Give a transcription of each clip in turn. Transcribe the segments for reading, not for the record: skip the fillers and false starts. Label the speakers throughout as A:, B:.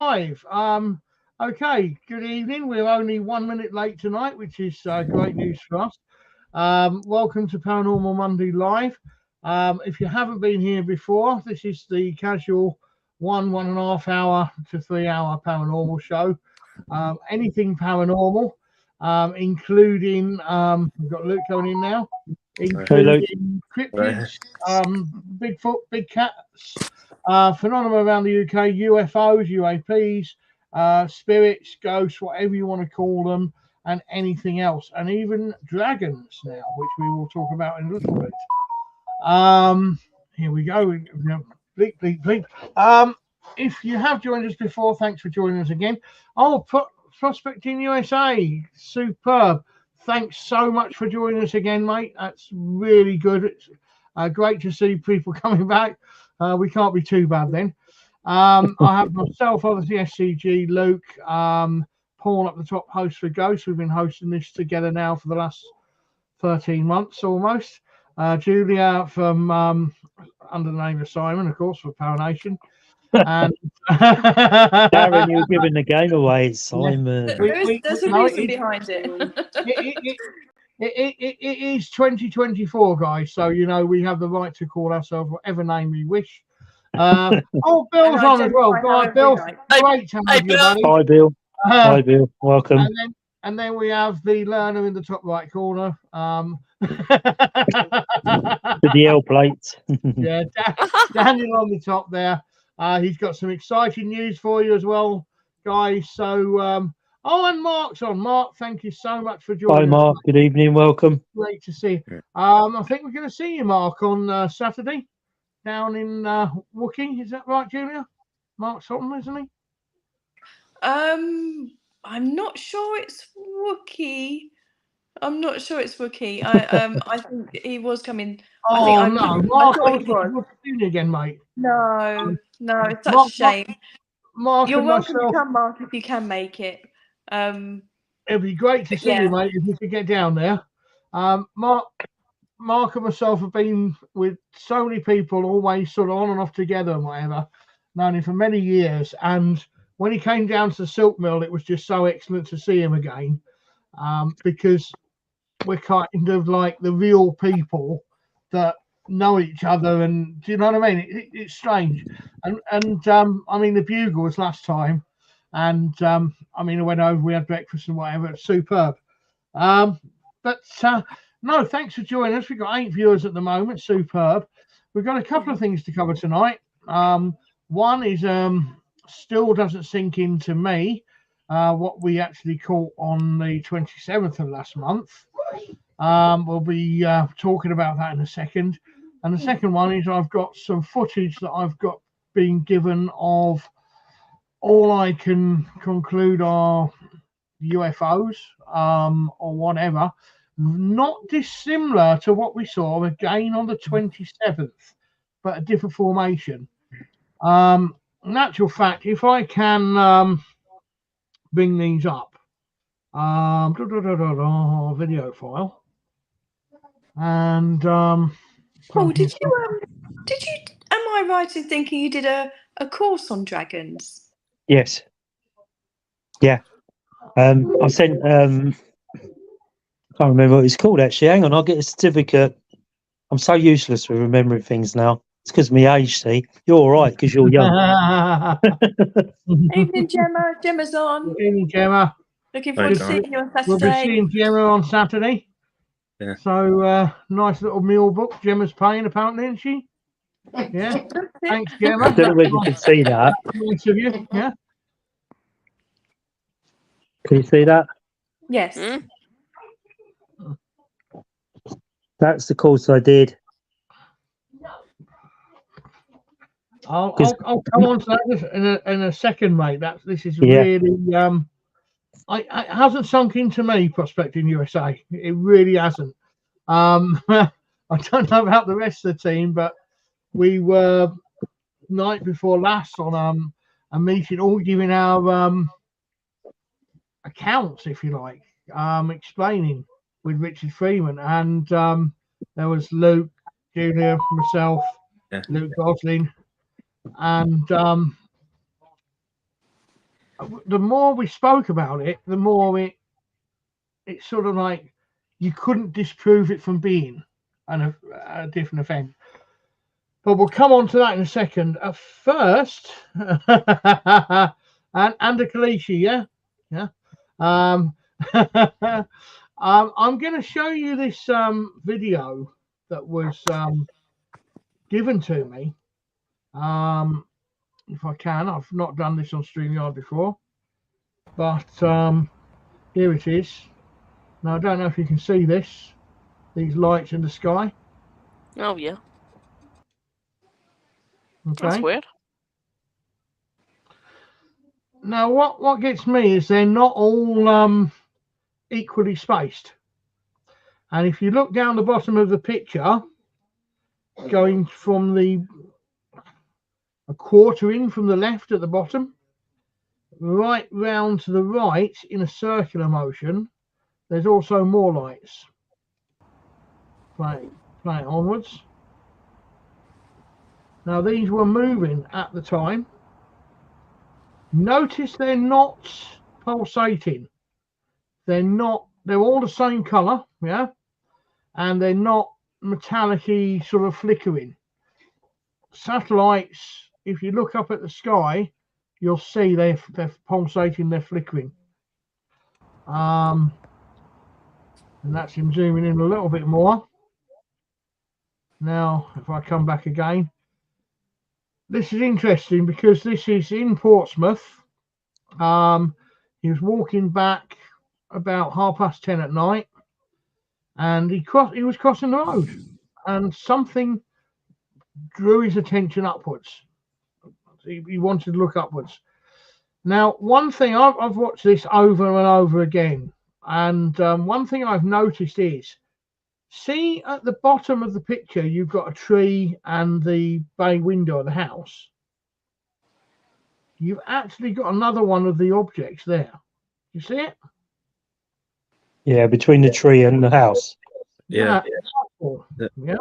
A: Live. Okay, good evening. We're only 1 minute late tonight, which is great news for us. Welcome to Paranormal Monday Live. If you haven't been here before, this is the casual 1.5 hour to 3 hour paranormal show. Anything paranormal, including we've got Luke going in now, including cryptids, Bigfoot, big cats, phenomena around the UK, UFOs, UAPs, spirits, ghosts, whatever you want to call them, and anything else, and even dragons now, which we will talk about in a little bit. Here we go. Bleep, bleep, bleep. If you have joined us before, thanks for joining us again. Oh, Prospecting USA, superb. Thanks so much for joining us again, mate. That's really good. It's great to see people coming back. We can't be too bad then. I have myself, obviously, S.C.G, Luke, Paul up the top, host for Ghosts. We've been hosting this together now for the last 13 months almost. Julia from under the name of Simon, of course, for Paranation. And
B: Darren, you're giving the game away. It's Simon.
C: There's a reason behind it.
A: It is 2024, guys. So you know we have the right to call ourselves whatever name we wish. Bill's on as well. Bill, great to have you, buddy.
B: Hi, Bill. Hi, Bill. Welcome.
A: And then we have the learner in the top right corner.
B: With the L plate.
A: Yeah, Daniel on the top there. He's got some exciting news for you as well, guys. So, and Mark's on. Mark, thank you so much for joining us.
B: Hi, Mark. Good evening. Welcome.
A: Great to see you. I think we're going to see you, Mark, on Saturday down in Wookie. Is that right, Julia? Mark Sutton, isn't he?
C: I'm not sure it's Wookie. I think he was coming.
A: No, Mark, I'll see you again, mate.
C: No, it's such a shame.
A: Mark,
C: you're welcome to come, Mark, if you can make it.
A: It'd be great to see you, mate, if you could get down there. Mark and myself have been with so many people, always sort of on and off together and whatever, known him for many years. And when he came down to the Silk Mill, it was just so excellent to see him again, because we're kind of like the real people that know each other, and do you know what I mean? It's strange. And I mean, the Bugle was last time, and I mean, I went over, we had breakfast and whatever. It's superb. No, thanks for joining us. We've got 8 viewers at the moment. Superb. We've got a couple of things to cover tonight. One is still doesn't sink into me what we actually caught on the 27th of last month. We'll be talking about that in a second. And the second one is I've got some footage that I've got been given of all I can conclude are UFOs or whatever, not dissimilar to what we saw again on the 27th, but a different formation. In actual fact, if I can bring these up, video file, and
C: Paul, did you am I right in thinking you did a course on dragons?
B: Yes. Yeah. I sent I can't remember what it's called actually. Hang on, I'll get a certificate. I'm so useless with remembering things now. It's because of my age, see. You're all right because you're young.
C: Evening, Gemma. Gemma's on.
A: Evening, Gemma.
C: Looking forward to seeing you on Saturday.
A: We'll be seeing Gemma on Saturday.
D: Yeah.
A: So nice little meal book. Gemma's paying apparently, isn't she? Yeah. Thanks, Gemma.
B: I don't know whether you can see that.
A: Nice of you. Yeah.
B: Can you see that?
C: Yes.
B: That's the course I did.
A: I'll come on to that in a second, mate. This is really it hasn't sunk into me, Prospecting USA. It really hasn't. I don't know about the rest of the team, but we were night before last on a meeting, all giving our accounts, if you like, explaining with Richard Freeman, and there was Luke, Julia, myself, Luke Gosling, and the more we spoke about it, the more it's sort of like you couldn't disprove it from being a different event. But we'll come on to that in a second. First, and a Kalishi, yeah? Yeah. I'm going to show you this video that was given to me. If I can, I've not done this on StreamYard before, but here it is. Now, I don't know if you can see this, these lights in the sky.
D: Oh, yeah.
A: Okay.
D: That's weird.
A: Now, what gets me is they're not all equally spaced. And if you look down the bottom of the picture, going from a quarter in from the left at the bottom, right round to the right in a circular motion, there's also more lights. Play it onwards. Now, these were moving at the time. Notice they're not pulsating. They're all the same colour, yeah? And they're not metallic-y sort of flickering. Satellites, if you look up at the sky, you'll see they're pulsating, they're flickering. And that's him zooming in a little bit more. Now, if I come back again, this is interesting because this is in Portsmouth. He was walking back about 10:30 at night, and he was crossing the road, and something drew his attention upwards. He wanted to look upwards. Now, one thing, I've watched this over and over again, and one thing I've noticed is, see at the bottom of the picture, you've got a tree and the bay window of the house. You've actually got another one of the objects there. You see it?
B: Yeah, between the tree and the house.
E: Yeah.
A: Yeah.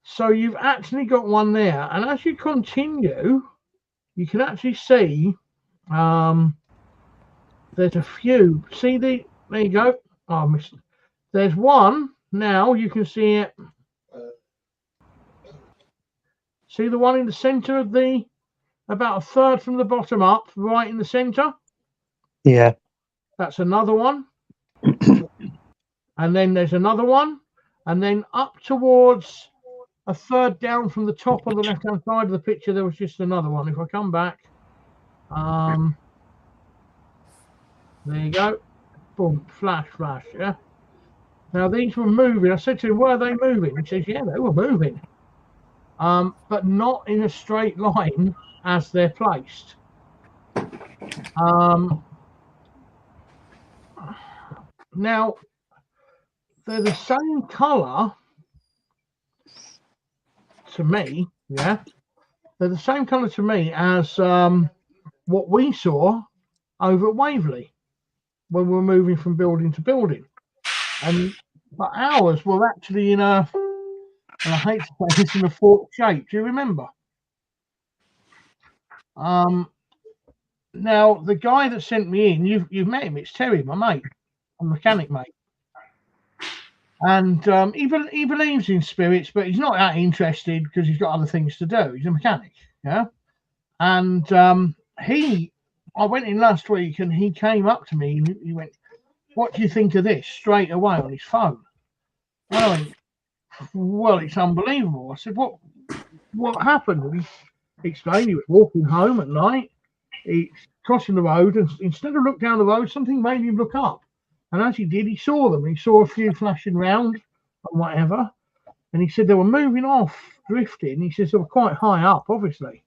A: So you've actually got one there, and as you continue, you can actually see there's a few. See there you go. Oh, I missed it. There's one now. You can see it. See the one in the center of about a third from the bottom up, right in the center.
B: Yeah.
A: That's another one. And then there's another one, and then up towards a third down from the top on the left-hand side of the picture, there was just another one. If I come back, there you go. Boom, flash, yeah. Now, these were moving. I said to him, were they moving? He says, yeah, they were moving. But not in a straight line as they're placed. Now, they're the same colour to me, yeah. They're the same colour to me as what we saw over at Waverley when we were moving from building to building. But ours were actually in and I hate to say this, in a forked shape. Do you remember? Now, the guy that sent me in, you've met him. It's Terry, my mate, a mechanic mate. And he believes in spirits, but he's not that interested because he's got other things to do. He's a mechanic, yeah. And I went in last week, and he came up to me and he went, "What do you think of this?" straight away on his phone. And I went, "Well, it's unbelievable." I said, "What happened?" And he explained he was walking home at night. He's crossing the road, and instead of look down the road, something made him look up. And as he did, he saw them. He saw a few flashing round and whatever. And he said they were moving off, drifting. He says they were quite high up, obviously.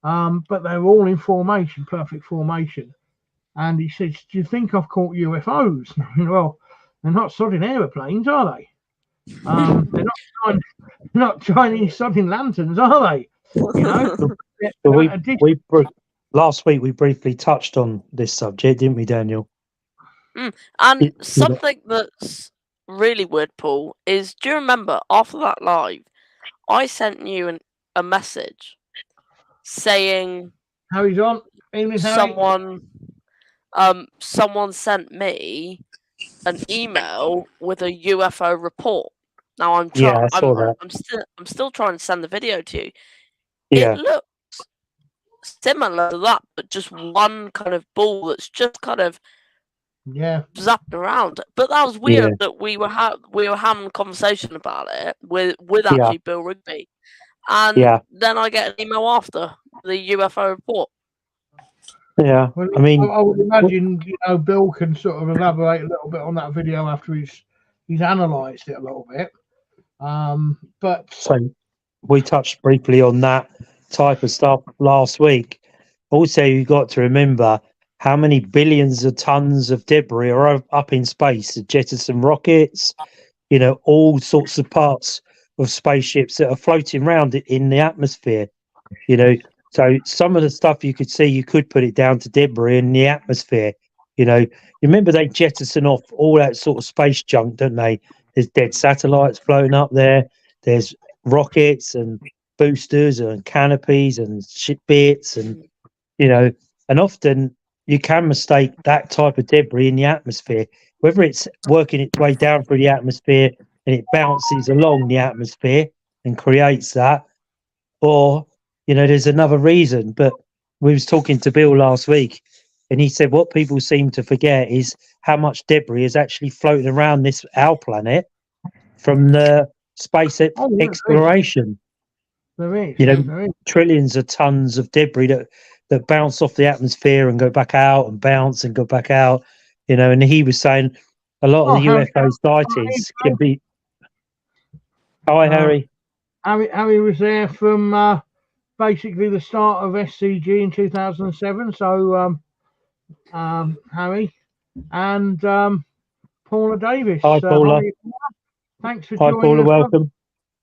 A: But they were all in formation, perfect formation. And he says, "Do you think I've caught UFOs?" Well, they're not sodding aeroplanes, are they? They're not Chinese sodding lanterns, are they? You know?
B: Last week we briefly touched on this subject, didn't we, Daniel?
D: And something that's really weird, Paul, is, do you remember after that live, I sent you a message saying
A: Harry's on. Evening, Harry.
D: Someone sent me an email with a UFO report. Now I'm
B: Yeah, I saw that.
D: I'm still trying to send the video to you.
B: Yeah.
D: It looks similar to that, but just one kind of ball that's just kind of zapping around. But that was weird that we were having a conversation about it with actually Bill Rigby, and then I get an email after the UFO report.
B: Yeah,
A: well,
B: I mean,
A: I would imagine Bill can sort of elaborate a little bit on that video after he's analysed it a little bit. But
B: so we touched briefly on that type of stuff last week. Also, you've got to remember how many billions of tons of debris are up in space, the jettison rockets, all sorts of parts of spaceships that are floating around in the atmosphere. So some of the stuff you could see, you could put it down to debris in the atmosphere. You remember they jettison off all that sort of space junk, don't they? There's dead satellites floating up there. There's rockets and boosters and canopies and ship bits and often you can mistake that type of debris in the atmosphere, whether it's working its way down through the atmosphere and it bounces along the atmosphere and creates that, or there's another reason. But we was talking to Bill last week, and he said what people seem to forget is how much debris is actually floating around our planet from the space exploration.
A: There is.
B: Trillions of tons of debris that bounce off the atmosphere and go back out and bounce and go back out. And he was saying a lot of the UFO sightings can be. Hi, Harry.
A: Harry was there from basically the start of S.C.G in 2007. So, Harry and Paula Davis.
B: Hi, Paula.
A: Thanks for
B: joining us. Hi, Paula. Welcome.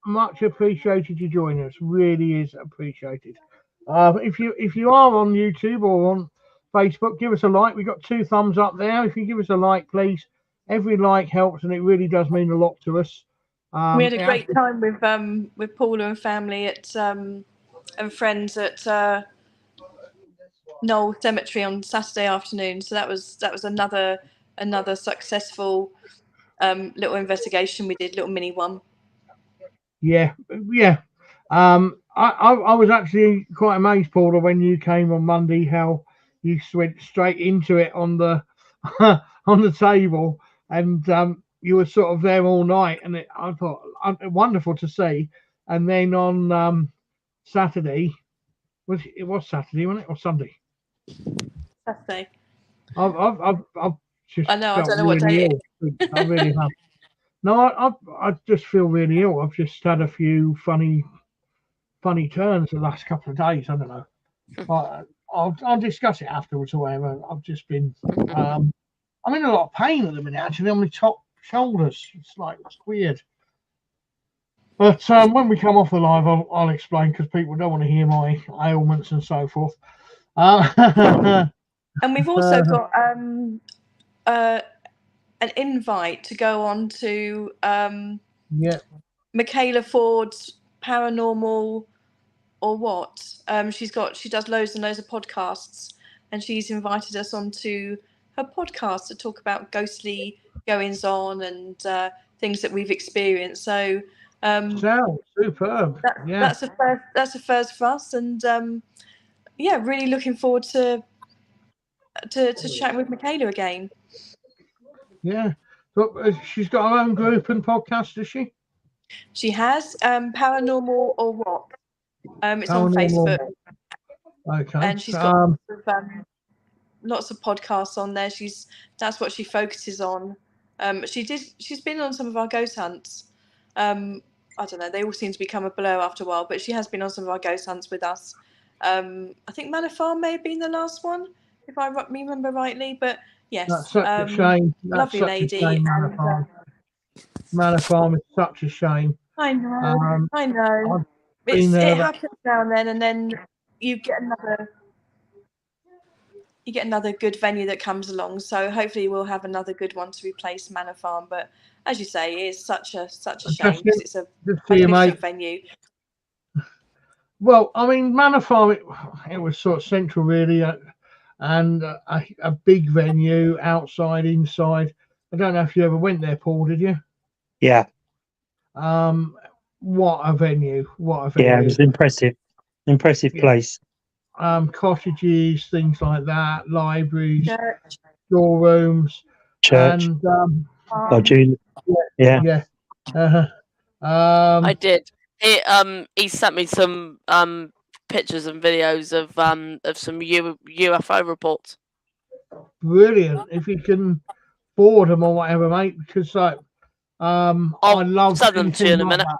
A: Much appreciated you joining us. Really is appreciated. If you are on YouTube or on Facebook, give us a like. We've got 2 thumbs up there. If you give us a like, please. Every like helps, and it really does mean a lot to us.
C: We had a great time with Paula and family and friends at Knoll Cemetery on Saturday afternoon. So that was another successful little investigation we did, little mini one.
A: Yeah. I was actually quite amazed, Paula, when you came on Monday, how you went straight into it on the on the table, and you were sort of there all night, and I thought wonderful to see. And then on Saturday, it was Saturday, wasn't it, or Sunday?
C: Saturday.
A: I've just.
C: I know. I don't know what day it
A: is. I really have. No, I just feel really ill. I've just had a few funny turns the last couple of days. I don't know. I'll discuss it afterwards or whatever. I've just been. I'm in a lot of pain at the minute, actually, on my top shoulders. It's weird. But when we come off the live, I'll explain, because people don't want to hear my ailments and so forth.
C: And we've also got an invite to go on to Michaela Ford's Paranormal or what? She does loads and loads of podcasts, and she's invited us onto her podcast to talk about ghostly goings on and things that we've experienced. So
A: superb.
C: That's a first for us, and really looking forward to chatting with Michaela again.
A: Yeah. So, she's got her own group and podcast, does she?
C: She has Paranormal or what? It's on Facebook.
A: Okay.
C: And she's got lots of podcasts on there. That's what she focuses on. She's been on some of our ghost hunts. I don't know, they all seem to become a blur after a while, but she has been on some of our ghost hunts with us. I think Manor Farm may have been the last one, if I remember rightly, but yes.
A: That's such a shame.
C: Lovely lady.
A: Manor Farm is such a shame.
C: I know. It happens now and then you get another good venue that comes along. So hopefully we'll have another good one to replace Manor Farm. But as you say, it is such a shame, because it's a magnificent venue.
A: Well, I mean, Manor Farm, it was sort of central, really, and a big venue, outside, inside. I don't know if you ever went there, Paul, did you?
B: Yeah.
A: What a venue. What a venue.
B: Yeah, it was impressive. Impressive place.
A: Cottages, things like that, libraries,
C: Church.
A: storerooms.
B: Church.
A: And,
B: yeah.
D: I did. He sent me some pictures and videos of some UFO reports.
A: Brilliant. If you can board them or whatever, mate, because I love
D: send them to you in a minute.
A: That.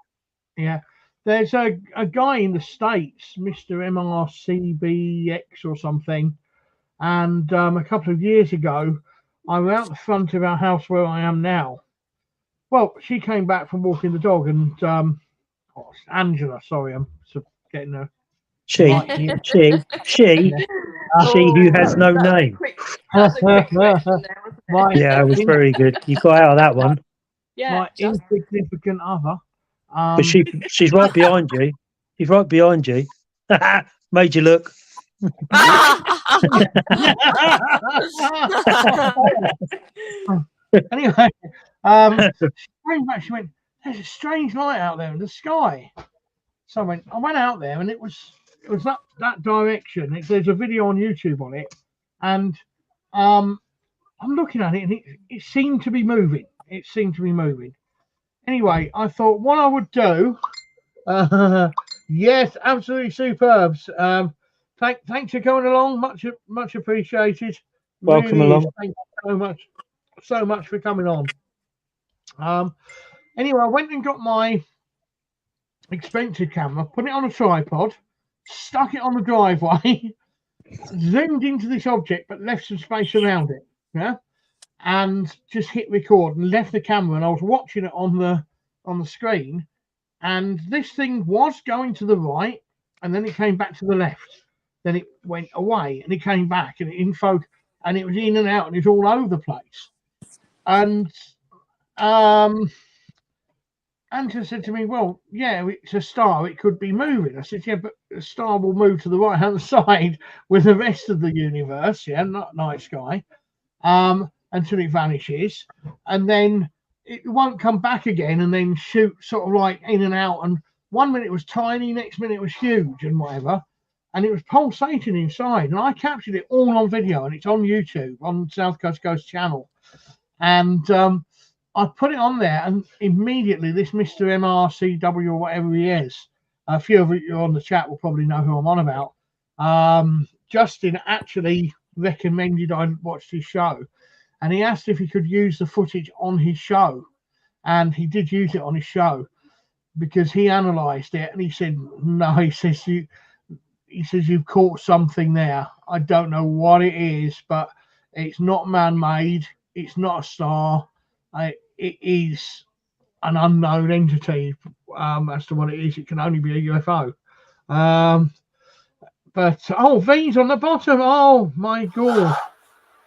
A: Yeah. There's a guy in the States, Mr. MRCBX or something, and a couple of years ago, I was out the front of our house where I am now. Well, she came back from walking the dog, and Angela, sorry, I'm getting her.
B: She who has no name.
C: That was a quick question there, wasn't it?
B: Yeah, it was very good. You got out of that one.
C: Yeah,
A: my insignificant other.
B: But she's right behind you. She's right behind you. Made you look.
A: Anyway, she went, there's a strange light out there in the sky. So I went out there, and it was that direction. There's a video on YouTube on it, and I'm looking at it, and it seemed to be moving. It seemed to be moving. Anyway, I thought what I would do. Yes, absolutely superb. Thanks for coming along. Much appreciated.
B: Welcome
A: really
B: along.
A: Thank you so much for coming on. Anyway, I went and got my expensive camera, put it on a tripod, stuck it on the driveway, zoomed into this object, but left some space around it. Yeah, and just hit record and left the camera, and I was watching it on the screen, and this thing was going to the right, and then it came back to the left, then it went away, and it came back, and it and it was in and out, and it's all over the place. And Angela said to me, well, yeah, it's a star, it could be moving. I said, yeah, but the star will move to the right hand side with the rest of the universe, yeah, not night sky, until it vanishes, and then it won't come back again, and then shoot sort of like in and out, and 1 minute it was tiny, next minute it was huge and whatever, and it was pulsating inside, and I captured it all on video, and it's on YouTube on South Coast Ghost channel, and I put it on there, and immediately this Mr. MRCW or whatever he is, a few of you on the chat will probably know who I'm on about. Justin actually recommended I watched his show, and he asked if he could use the footage on his show, and he did use it on his show because he analysed it, and he said, no, he says you've caught something there. I don't know what it is, but it's not man-made. It's not a star. It is an unknown entity. As to what it is, it can only be a UFO. But V's on the bottom. Oh my god!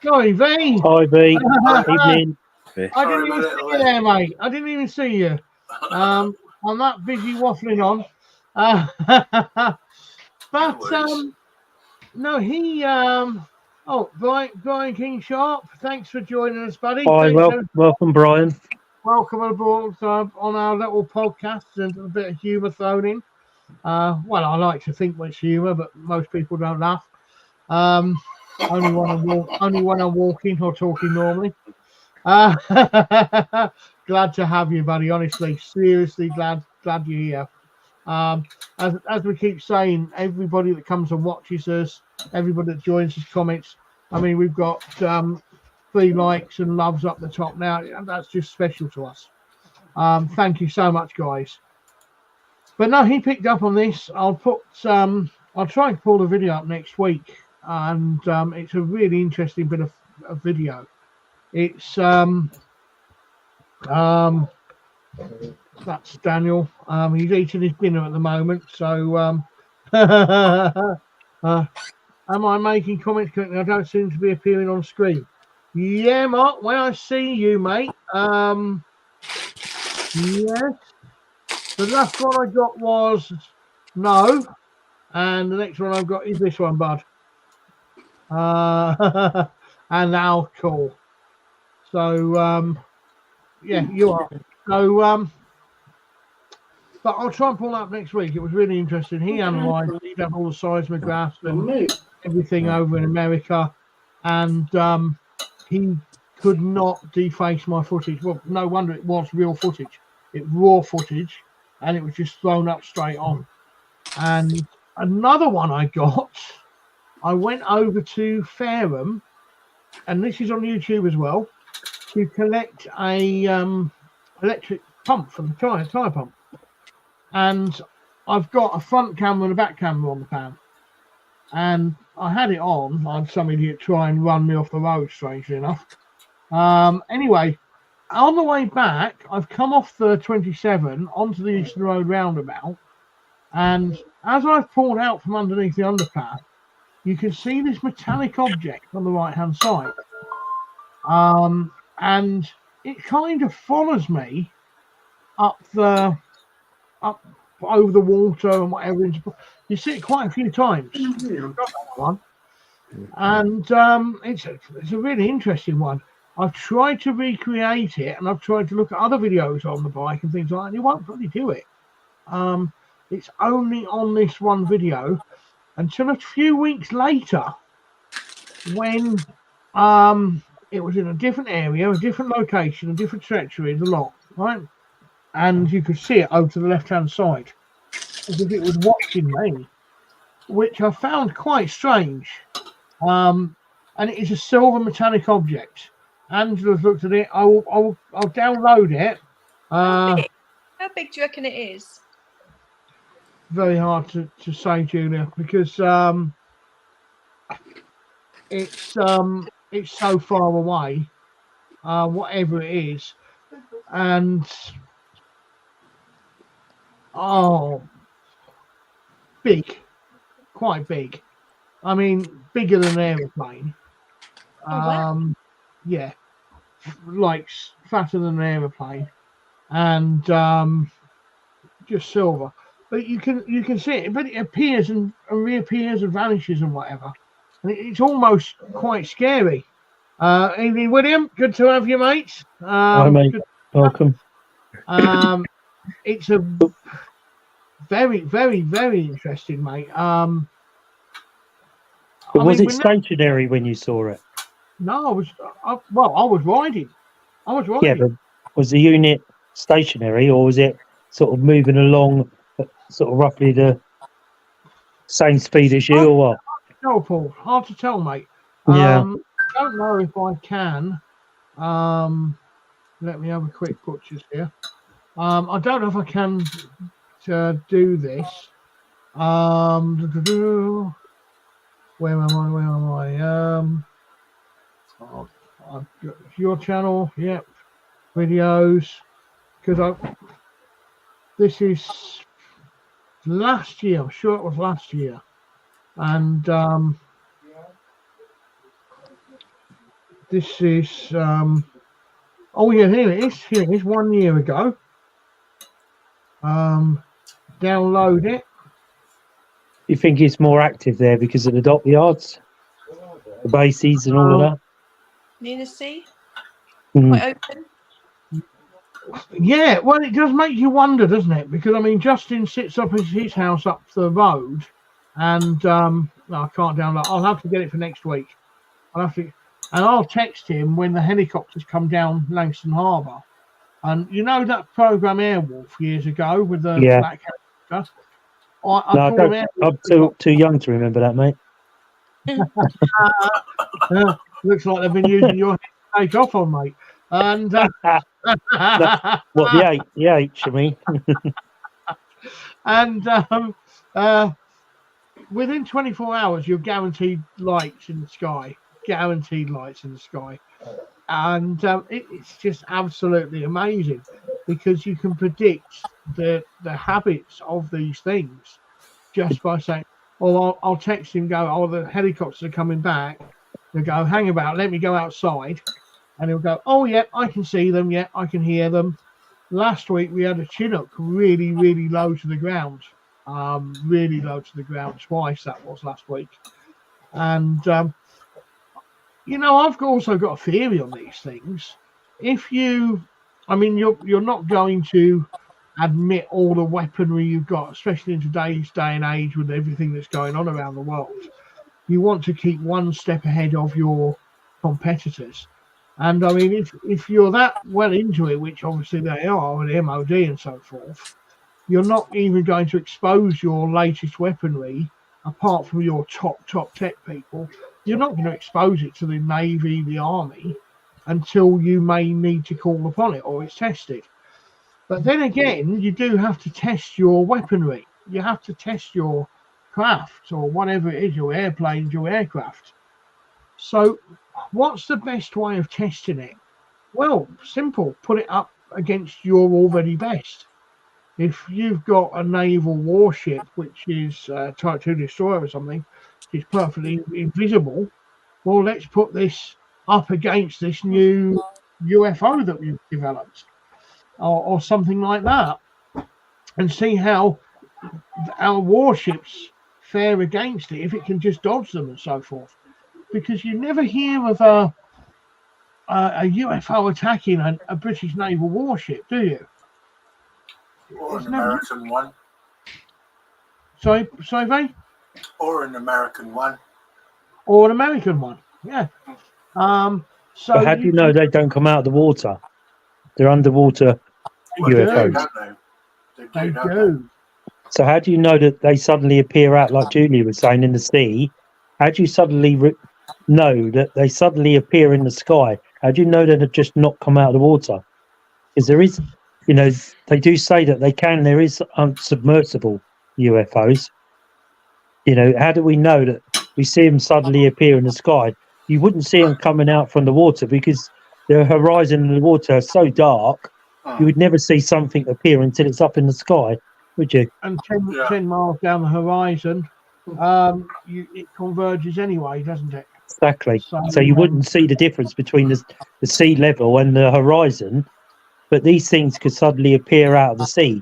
A: Sorry, V.
B: Hi, V. Evening.
A: I didn't even see you there, mate. I didn't even see you. I'm that busy waffling on. But no, he Brian King Sharp, thanks for joining us, buddy.
B: Hi, welcome, Brian.
A: Welcome aboard on our little podcast, and a bit of humour thrown in. Well, I like to think it's humour, but most people don't laugh. Only when I'm walking or talking normally. Glad to have you, buddy. Honestly, seriously, glad you're here. As we keep saying, everybody that comes and watches us, everybody that joins us, comments. I mean, we've got 3 likes and loves up the top now, and that's just special to us. Thank you so much, guys. But no, he picked up on this. I'll try and pull the video up next week, and it's a really interesting bit of video. It's that's Daniel. He's eating his dinner at the moment, so am I making comments correctly? I don't seem to be appearing on screen. Yeah, Mark, when I see you, mate. Yes. The last one I got was no. And the next one I've got is this one, bud. And now cool. So yeah, you are. So but I'll try and pull up next week. It was really interesting. He analysed, he done all the seismographs and everything over in America, and he could not deface my footage. Well, no wonder, it was real footage. It raw footage, and it was just thrown up straight on. And another one I got, I went over to Fareham, and this is on YouTube as well, to collect a electric pump from the tire pump. And I've got a front camera and a back camera on the pan. And I had it on. I had some idiot try and run me off the road, strangely enough. Anyway, on the way back, I've come off the 27 onto the Eastern Road roundabout. And as I've pulled out from underneath the underpass, you can see this metallic object on the right-hand side. And it kind of follows me up over the water and whatever. You see it quite a few times. I've got that one. And it's a really interesting one. I've tried to recreate it, and I've tried to look at other videos on the bike and things like that, and it won't really do it. It's only on this one video until a few weeks later when it was in a different area, a different location, a different treachery, the lot, right? And you could see it over to the left-hand side as if it was watching me, which I found quite strange. And it is a silver metallic object. Angela's looked at it. I'll download it.
C: How big do you reckon it is?
A: Very hard to say, Julia, because it's so far away, whatever it is, and big, quite big. I mean, bigger than an aeroplane. Yeah, like fatter than an aeroplane, and just silver. But you can see it, but it appears and reappears and vanishes and whatever. And it's almost quite scary. Evening, William. Good to have you, mate.
B: Hi, mate. Welcome.
A: It's a very, very, very interesting, mate.
B: But was it stationary when you saw it?
A: No, I was riding.
B: Yeah, but was the unit stationary, or was it sort of moving along at sort of roughly the same speed as you, or what?
A: No, Paul. Hard to tell, mate.
B: Yeah.
A: I don't know if I can. Let me have a quick butcher's here. I don't know if I can do this. Where am I? I've got your channel, yep. Videos, because this is last year. I'm sure it was last year, and this is oh yeah, here it is. Here it is. 1 year ago. Download it.
B: You think it's more active there because of the dockyards, the bases, and all of that?
C: Near the sea?
B: Mm.
C: Quite open?
A: Yeah, well, it does make you wonder, doesn't it? Because I mean, Justin sits up at his house up the road, and no, I can't download. I'll have to get it for next week. I'll text him when the helicopters come down Langston Harbour. And you know that program Airwolf years ago with the black helicopter?
B: I'm too young to remember that, mate.
A: Looks like they've been using your head to take off on, mate. And
B: what the H, I mean.
A: And within 24 hours, you're guaranteed lights in the sky. Guaranteed lights in the sky. And it's just absolutely amazing because you can predict the habits of these things just by saying, well, I'll text him, go, oh, the helicopters are coming back. They'll go, hang about, let me go outside. And he'll go, oh, yeah, I can see them. Yeah, I can hear them. Last week, we had a Chinook really, really low to the ground. really low to the ground twice. That was last week. And, I've also got a theory on these things. You're not going to admit all the weaponry you've got, especially in today's day and age with everything that's going on around the world. You want to keep one step ahead of your competitors. And I mean, if you're that well into it, which obviously they are, with the MOD and so forth, you're not even going to expose your latest weaponry, apart from your top tech people. You're not going to expose it to the Navy, the Army, until you may need to call upon it or it's tested. But then again, you do have to test your weaponry. You have to test your craft or whatever it is, your airplanes, your aircraft. So what's the best way of testing it? Well, simple. Put it up against your already best. If you've got a naval warship, which is Type 2 destroyer or something, is perfectly invisible, well, let's put this up against this new UFO that we've developed or something like that, and see how our warships fare against it, if it can just dodge them and so forth. Because you never hear of a UFO attacking a British naval warship, do you?
E: Or an American one.
A: Sorry, Vay?
E: Or an American one.
A: Or an American one, yeah. So
B: but how do you know they don't come out of the water? They're underwater UFOs.
E: They do.
B: So how do you know that they suddenly appear out, like Julie was saying, in the sea? How do you suddenly know that they suddenly appear in the sky? How do you know that they've just not come out of the water? Because there is, they do say that there is unsubmersible UFOs. How do we know that we see them suddenly appear in the sky? You wouldn't see them coming out from the water because the horizon and the water are so dark. You would never see something appear until it's up in the sky, would you?
A: And 10 miles down the horizon, it converges anyway, doesn't it?
B: Exactly. So you wouldn't see the difference between the sea level and the horizon, but these things could suddenly appear out of the sea.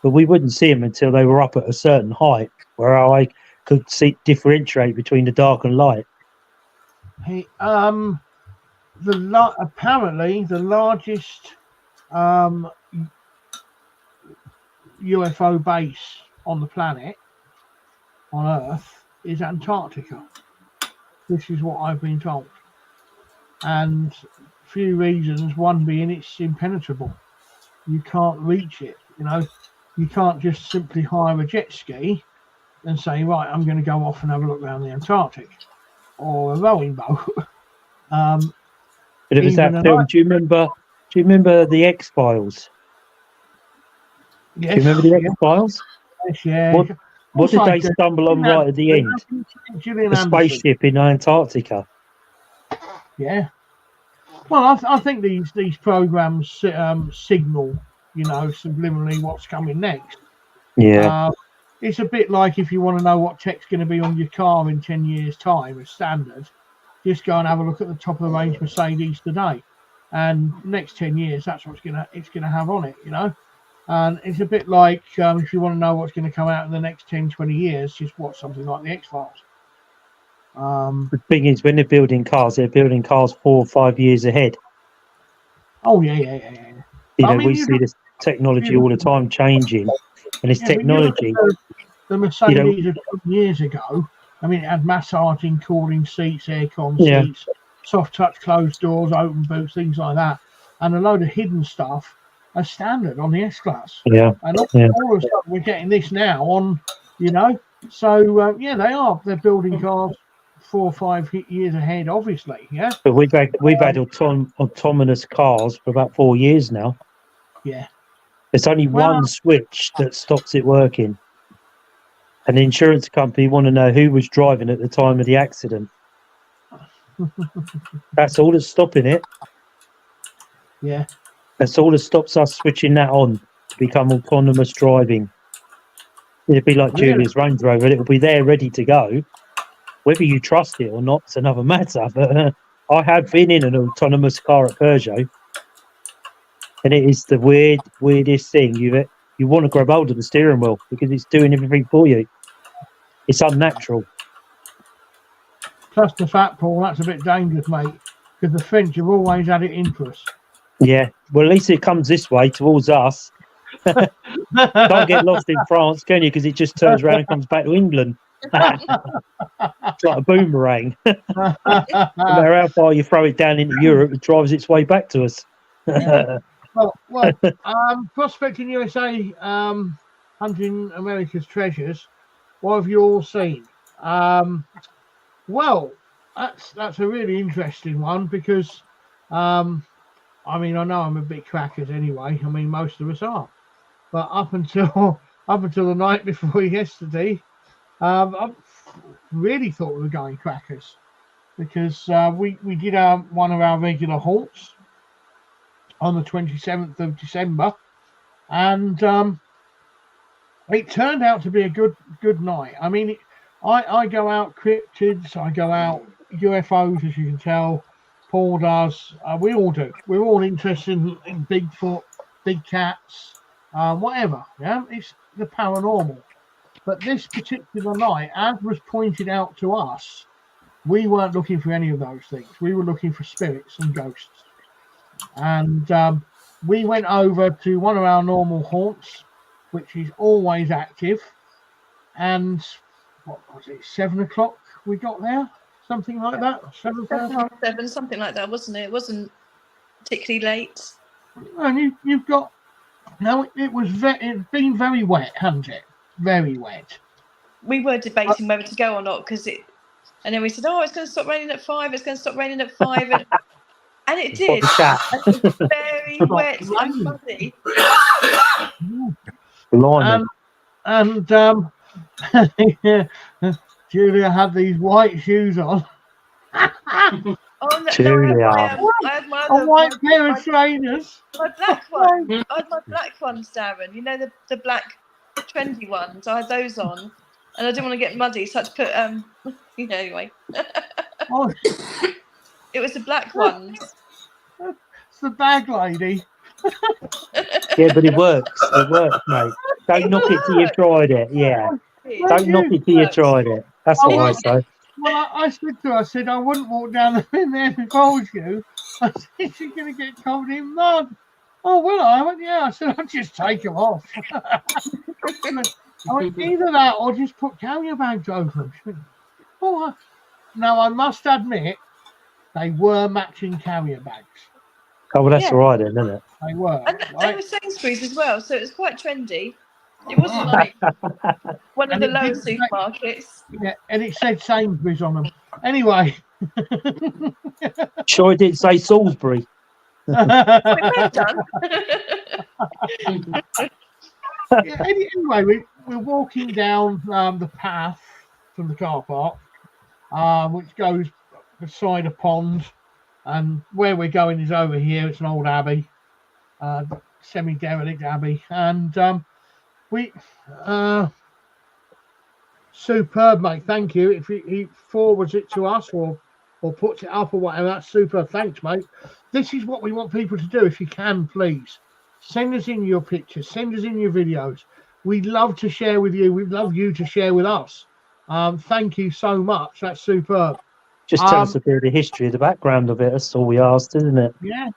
B: But we wouldn't see them until they were up at a certain height, where I could differentiate between the dark and light.
A: Apparently the largest UFO base on the planet, on Earth, is Antarctica. This is what I've been told. And a few reasons, one being it's impenetrable. You can't reach it, You can't just simply hire a jet ski and say, right, I'm going to go off and have a look around the Antarctic, or a rowing boat.
B: But it was that film. Do you remember the X-Files?
A: Yes.
B: Do you remember the X-Files?
A: Yes, yeah.
B: What did they stumble on right at the end? The spaceship in Antarctica.
A: Yeah. Well, I think these programs signal, subliminally what's coming next.
B: Yeah.
A: It's a bit like if you want to know what tech's going to be on your car in 10 years' time as standard, just go and have a look at the top of the range Mercedes today, and next 10 years that's what it's gonna have on it, And it's a bit like if you want to know what's going to come out in the next 10, 20 years, just watch something like the X-Files.
B: The thing is, when they're building cars 4 or 5 years ahead.
A: Oh yeah.
B: We see this technology all the time changing, and it's technology.
A: The Mercedes of 20 years ago, it had massaging, cooling seats, aircon seats, soft touch closed doors, open boots, things like that, and a load of hidden stuff as standard on the S-Class.
B: Yeah.
A: And all of a sudden we're getting this now on, So they're building cars 4 or 5 years ahead, obviously. Yeah.
B: But we've had autonomous cars for about 4 years now.
A: Yeah.
B: There's only one switch that stops it working. And the insurance company want to know who was driving at the time of the accident. That's all that's stopping it.
A: Yeah.
B: That's all that stops us switching that on to become autonomous driving. It'd be like Julia's Range Rover. It'll be there ready to go. Whether you trust it or not is another matter. But I have been in an autonomous car at Peugeot. And it is the weirdest thing. you want to grab hold of the steering wheel because it's doing everything for you. It's unnatural.
A: Plus the fact, Paul, that's a bit dangerous, mate, because the French have always had it in for us.
B: Yeah. Well, at least it comes this way towards us. Can't get lost in France, can you? Because it just turns around and comes back to England. It's like a boomerang. No matter how far you throw it down into Europe, it drives its way back to us.
A: Prospecting USA, hunting America's treasures. What have you all seen? Well, that's a really interesting one because, I mean, I know I'm a bit crackers anyway. I mean, most of us are, but up until the night before yesterday, I really thought we were going crackers because we did one of our regular haunts on the 27th of December, and it turned out to be a good night. I mean, I go out cryptids, I go out UFOs, as you can tell. Paul does. We all do. We're all interested in Bigfoot, big cats, whatever. Yeah, it's the paranormal. But this particular night, as was pointed out to us, we weren't looking for any of those things. We were looking for spirits and ghosts. And we went over to one of our normal haunts, which is always active. And what was it, 7 o'clock we got there? Something like that?
C: 7, something like that, wasn't it? It wasn't particularly late.
A: And you've got... No, it's been very wet, hasn't it? Very wet.
C: We were debating whether to go or not because it... And then we said, it's going to stop raining at 5. It's going to stop raining at 5. And it did. It was very wet and muddy.
A: And Julia had these white shoes on.
B: Julia.
C: I had my other,
A: a white pair of trainers.
C: My black one. I had my black ones, Darren. You know the black trendy ones. I had those on, and I didn't want to get muddy, so I had to put anyway. It was the black ones.
A: It's the bag lady.
B: Yeah, but it works. It works, mate. Don't knock it till you've tried it. Yeah. Don't knock it till you've tried it. That's what I say.
A: Well, I said to her, I said, I wouldn't walk down in there if I was you. I said, you're going to get covered in mud. Oh, will I? I went, yeah. I said, I'll just take them off. I went, either that or just put carrier bags over them. Now, I must admit, they were matching carrier bags.
B: Oh, well, that's all right then, isn't it?
A: They were.
C: And they were Sainsbury's as well, so it was quite trendy. It wasn't like one of the low supermarkets.
A: Yeah, and it said Sainsbury's on them. Anyway.
B: Sure it didn't say Salisbury.
C: We're done.
A: Anyway, we're walking down the path from the car park, which goes beside a pond. And where we're going is over here. It's an old abbey, semi-derelict abbey. And superb, mate. Thank you. If he forwards it to us or puts it up or whatever, that's superb. Thanks, mate. This is what we want people to do. If you can, please send us in your pictures, send us in your videos. We'd love to share with you. We'd love you to share with us. Thank you so much. That's superb.
B: Just tell us a bit of the history of the background of it. That's all we asked, isn't it?
A: Yeah.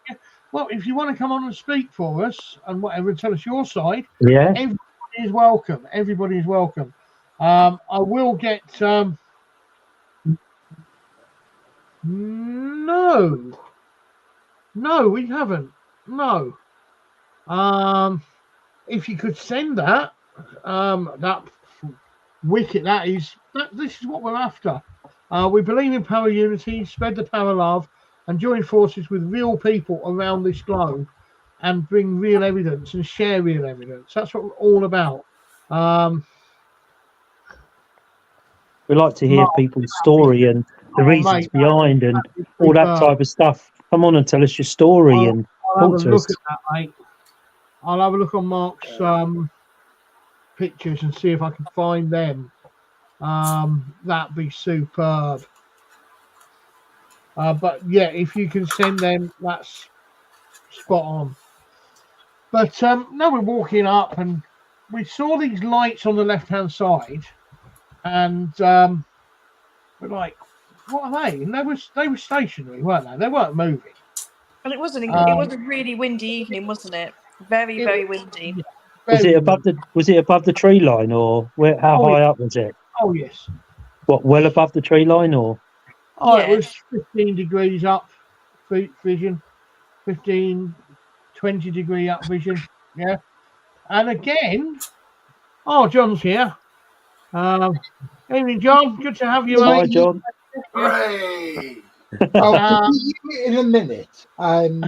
A: Well, if you want to come on and speak for us and whatever, and tell us your side,
B: yeah,
A: everybody is welcome. Everybody is welcome. I will get. No, we haven't. No. If you could send that, that wicked. This is what we're after. We believe in power unity, spread the power love, and join forces with real people around this globe and bring real evidence and share real evidence. That's what we're all about.
B: We like to hear people's story and the reasons behind and all that type of stuff. Come on and tell us your story and talk to us.
A: At that, mate. I'll have a look on Mark's pictures and see if I can find them. That'd be superb. But yeah, if you can send them, that's spot on. But no, we're walking up and we saw these lights on the left-hand side, and we're like, "What are they?" And they were stationary, weren't they? They weren't moving.
C: And it wasn't. It was a really windy evening, wasn't it? Very, very windy.
A: Yeah,
B: Was
A: very
B: it above
A: windy.
B: Was it above the tree line, or where? How high up was it?
A: Oh yes.
B: What, well above the tree line, or?
A: Oh,
C: Yeah.
A: it was 15 degrees up vision, 15, 20 degree up vision. Yeah. And again, John's here. Evening, John. Good to have you,
B: Hi,
A: mate.
B: John.
E: Hooray!
F: I'll be in a minute. I'm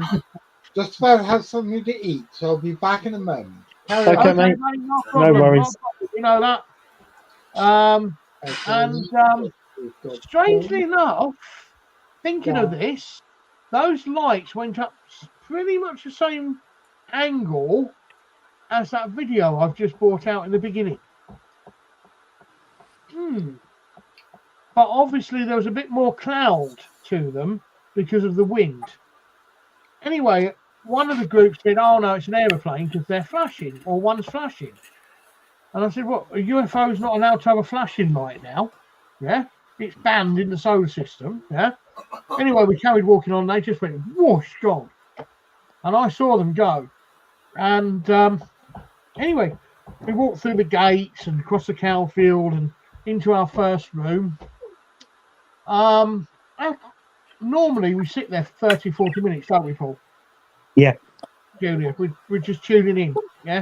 F: just about to have something to eat, so I'll be back in a moment. Carry
B: Okay,
F: on.
B: mate.
A: No problem.
B: No worries.
A: No problem. You know that. Strangely enough, thinking of this, those lights went up pretty much the same angle as that video I've just brought out in the beginning. But obviously there was a bit more cloud to them because of the wind. Anyway, one of the groups said, "Oh no, it's an aeroplane because they're flashing, or one's flashing." And I said, "What? A UFO is not allowed to have a flashing light now? Yeah, it's banned in the solar system. Yeah." Anyway, we carried walking on. They just went whoosh, gone, and I saw them go. And anyway, we walked through the gates and across the cow field and into our first room. Normally we sit there for 30, 40 minutes, don't we, Paul?
B: Yeah.
A: Julia, we're just tuning in. Yeah.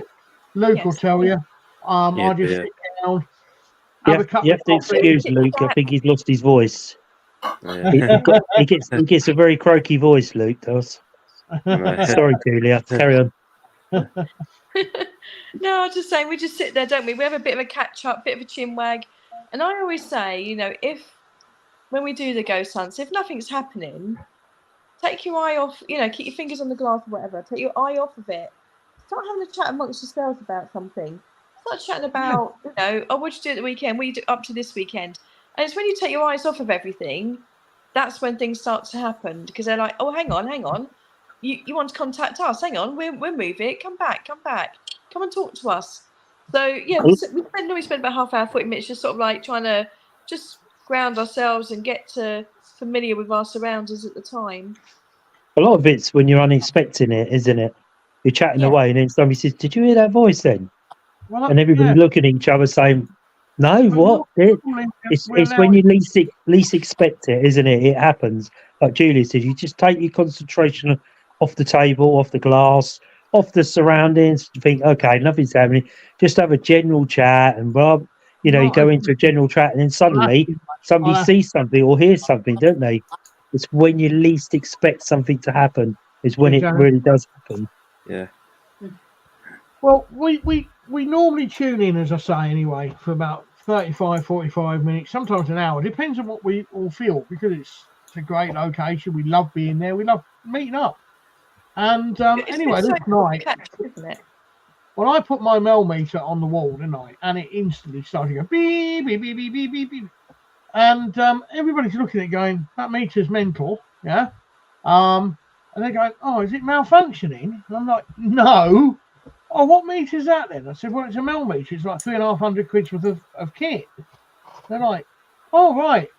A: Luke will tell you. I just sit down.
B: You have to excuse Luke. I think he's lost his voice.
G: Yeah.
B: He gets a very croaky voice, Luke does. Sorry, Julia. Carry on.
C: No, I was just saying, we just sit there, don't we? We have a bit of a catch up, bit of a chin wag. And I always say, when we do the ghost hunts, if nothing's happening, take your eye off, keep your fingers on the glass or whatever, take your eye off of it. Start having a chat amongst yourselves about something. Start chatting about, what did you do at the weekend? What are you do up to this weekend? And it's when you take your eyes off of everything, that's when things start to happen. Because they're like, oh, hang on. You want to contact us? Hang on, we'll move it. Come back. Come and talk to us. So, yeah, we spend about half hour, 40 minutes just sort of like trying to just ground ourselves and get familiar with our surroundings at the time.
B: A lot of it's when you're unexpecting it, isn't it? You're chatting away and then somebody says, "Did you hear that voice then?" And everybody looking at each other saying, "No, what?" It's when you least expect it, isn't it? It happens. Like Julia said, you just take your concentration off the table, off the glass, off the surroundings. You think, okay, nothing's happening. Just have a general chat, and you go into a general chat, and then suddenly somebody sees something or hears something, don't they? It's when you least expect something to happen. Is when it really does happen.
G: Yeah.
A: Well, we normally tune in, as I say, anyway, for about 35, 45 minutes, sometimes an hour. Depends on what we all feel, because it's a great location. We love being there. We love meeting up. And anyway, this night,
C: isn't it?
A: Well, I put my Mel meter on the wall, didn't I? And it instantly started to go beep, beep, beep, beep, beep, beep, beep. And everybody's looking at it going, that meter's mental, yeah? And they're going, oh, is it malfunctioning? And I'm like, no. Oh, what meter's that then? I said, well, it's a Mel meter. It's like £350 worth of kit. They're like, oh, right.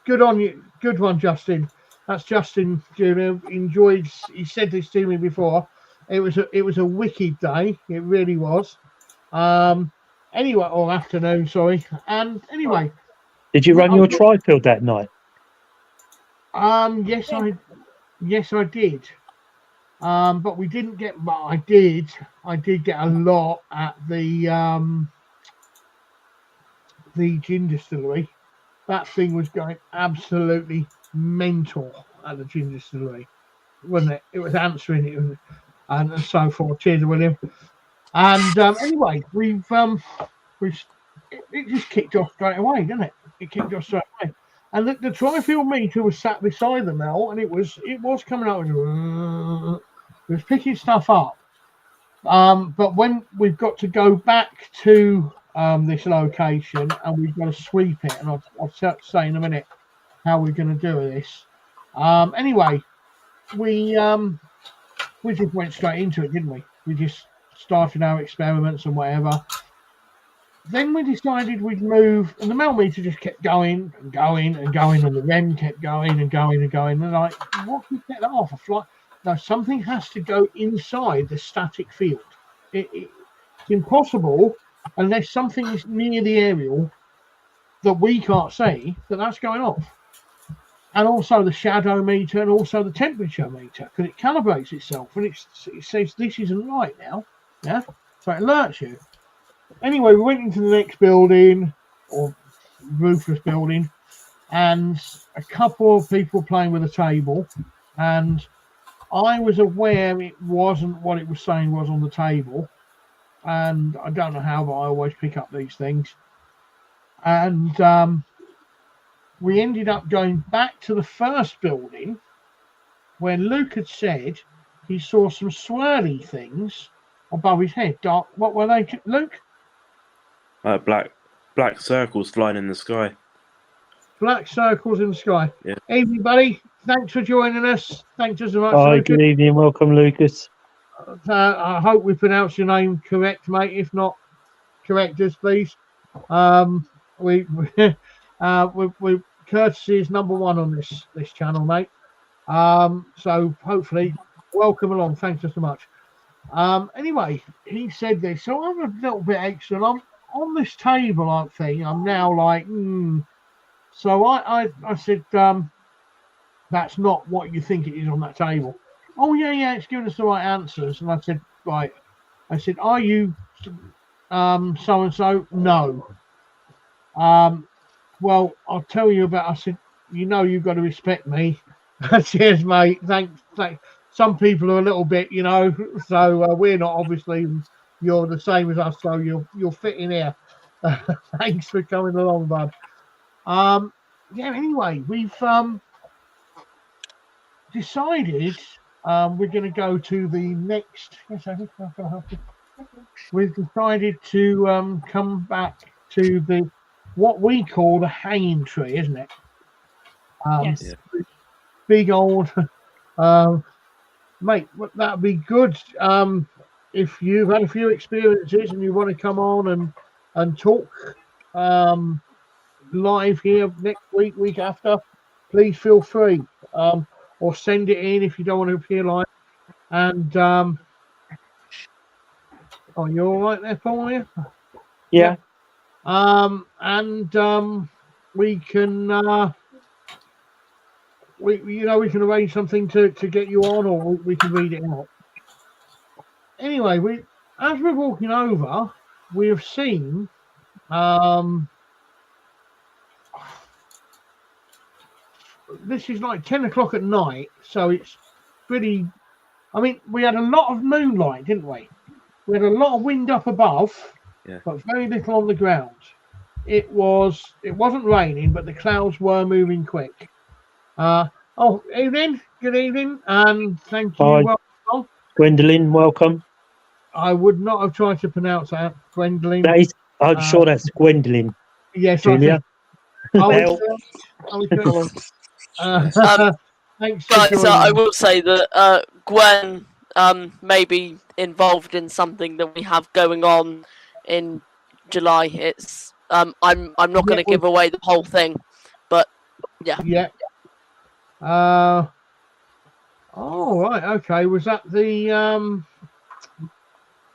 A: Good on you. Good one, Justin. That's Justin. Enjoyed. He said this to me before. It was a wicked day. It really was. Anyway, or afternoon, sorry. And anyway.
B: Did you run your tri-field that night?
A: Yes, I did. But we didn't get. But I did get a lot at the gin distillery. That thing was going absolutely mental at the gin distillery, wasn't it? It was answering it, and so forth. Cheers, William. And anyway, it just kicked off straight away, didn't it? It kicked off straight away. And the tri-field meter was sat beside them now, and it was coming up. It was picking stuff up. But when we've got to go back to this location and we've got to sweep it, and I'll say in a minute how we're going to do this. Anyway, we we just went straight into it, didn't we? We just started our experiments and whatever. Then we decided we'd move, and the mel meter just kept going and going and going, and the REM kept going and going and going. And like, what can we get that off? A flight? No, something has to go inside the static field. It's impossible unless something is near the aerial that we can't see that's going off. And also the shadow meter and also the temperature meter, because it calibrates itself and it says this isn't right now. Yeah, so it alerts you. Anyway, we went into the next building, or roofless building, and a couple of people playing with a table, and I was aware it wasn't what it was saying was on the table, and I don't know how, but I always pick up these things. And we ended up going back to the first building where Luke had said he saw some swirly things above his head. Dark. What were they, Luke?
G: Black circles flying in the sky.
A: Black circles in the sky.
G: Yeah.
A: Everybody, thanks for joining us. Thanks so much.
B: Hi,
A: Lucas.
B: good evening. Welcome, Lucas.
A: I hope we pronounced your name correct, mate. If not, correct us, please. We courtesy is number one on this channel, mate. So hopefully, welcome along. Thanks so much. Anyway, he said this, so I'm a little bit extra. And I'm on this table thing. I'm now like, So I said, that's not what you think it is on that table. Oh yeah, it's giving us the right answers. And I said, right. I said, are you so and so? No. Well, I'll tell you about. I said, you've got to respect me. Cheers, mate. Thanks. Some people are a little bit, so we're not, obviously. You're the same as us, so you'll fit in here. Thanks for coming along, bud. Anyway, we've decided we're going to go to the next. Yes, I think I'm going to help you. We've decided to come back to what we call the hanging tree, isn't it?
C: Yes.
A: Big old, mate. That'd be good. If you've had a few experiences and you want to come on and talk live here next week after, please feel free. Or send it in if you don't want to appear live. And you all right there, Paul?
B: Yeah.
A: We can we can arrange something to get you on, or we can read it out. Anyway, as we're walking over, we have seen this is like 10 o'clock at night, so it's pretty. I mean, we had a lot of moonlight, didn't we? We had a lot of wind up above, but very little on the ground. It wasn't raining, but the clouds were moving quick. Evening, good evening, and thank you.
B: Hi.
A: Welcome.
B: Gwendolyn, welcome.
A: I would not have tried to pronounce that, Gwendolyn.
B: I'm sure that's Gwendolyn.
A: Yes,
B: Julia.
A: Thanks,
D: guys. I will say that Gwen may be involved in something that we have going on in July. It's I'm not going to give away the whole thing, but yeah.
A: Yeah. Oh right, okay. Was that the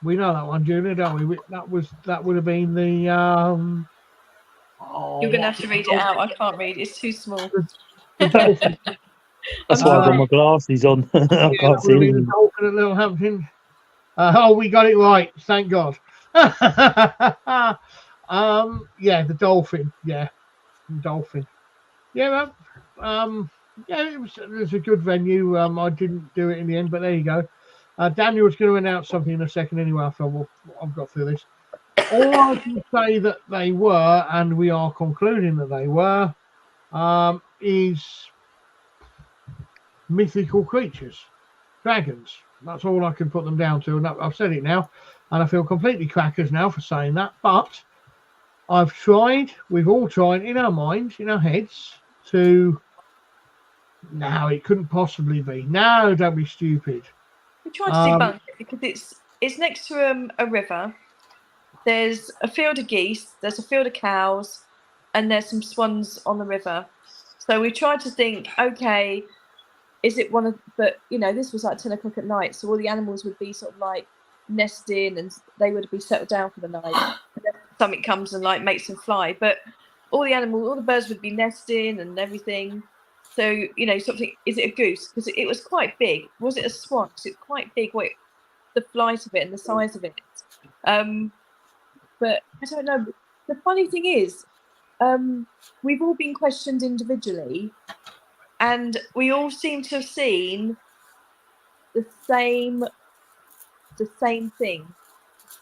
A: we know that one, Julia, don't we? That would have been the
C: You're gonna have to read it out. I can't read. It's too small.
A: the dolphin.
B: That's why I've got my glasses on. I can't see
A: the
B: them.
A: dolphin at Littlehampton. We got it right, thank God. The dolphin. Yeah, dolphin. Yeah, it was a good venue. I didn't do it in the end, but there you go. Daniel's going to announce something in a second anyway. After I've got through this. All I can say that they were, and we are concluding that they were, is mythical creatures, dragons. That's all I can put them down to, and I've said it now, and I feel completely crackers now for saying that. But we've all tried in our minds, in our heads, to. No, it couldn't possibly be. No, don't be stupid.
C: We tried to debunk it because it's next to a river. There's a field of geese, there's a field of cows, and there's some swans on the river. So we tried to think, okay, is it one of, but you know, this was like 10 o'clock at night, so all the animals would be sort of like nesting and they would be settled down for the night. And then something comes and like makes them fly. But all the birds would be nesting and everything. So, you know, something, is it a goose? Because it was quite big. Was it a swan? Because it's quite big, the flight of it and the size of it. But I don't know. The funny thing is, we've all been questioned individually, and we all seem to have seen the same thing.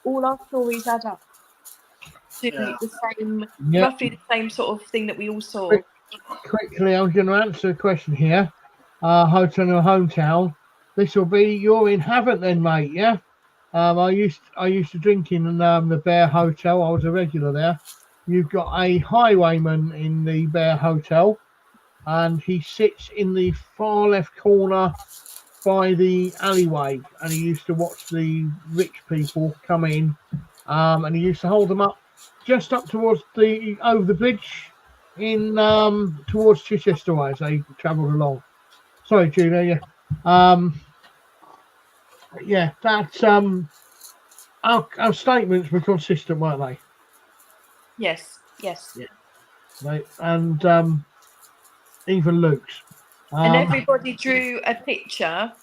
C: All our stories add up to the same, roughly the same sort of thing that we all saw.
A: Quickly, I was going to answer a question here. Hotel or hometown. This will be you're in Havant then, mate. Yeah. I used to drink in the Bear Hotel. I was a regular there. You've got a highwayman in the Bear Hotel, and he sits in the far left corner by the alleyway, and he used to watch the rich people come in, and he used to hold them up just up towards over the bridge in towards Chichester way as they travelled along. Sorry, Julia. Yeah, that's our statements were consistent, weren't they?
C: Yes.
A: Yeah. Right. And even Luke's.
C: And everybody drew a picture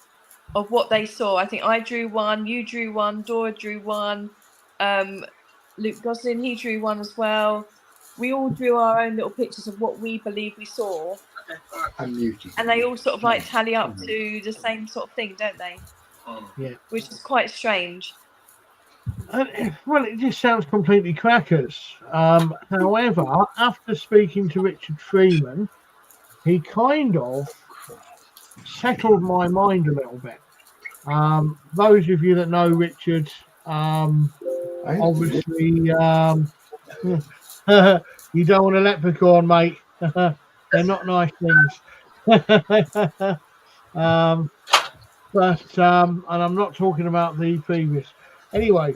C: of what they saw. I think I drew one, you drew one, Dora drew one, Luke Goslin, he drew one as well. We all drew our own little pictures of what we believe we saw. And they all sort of like tally up to the same sort of thing, don't they?
A: Yeah.
C: Which is quite strange.
A: Well, it just sounds completely crackers. However, after speaking to Richard Freeman, he kind of settled my mind a little bit. Those of you that know Richard, obviously, you don't want a leprechaun, mate. They're not nice things. And I'm not talking about the previous. Anyway,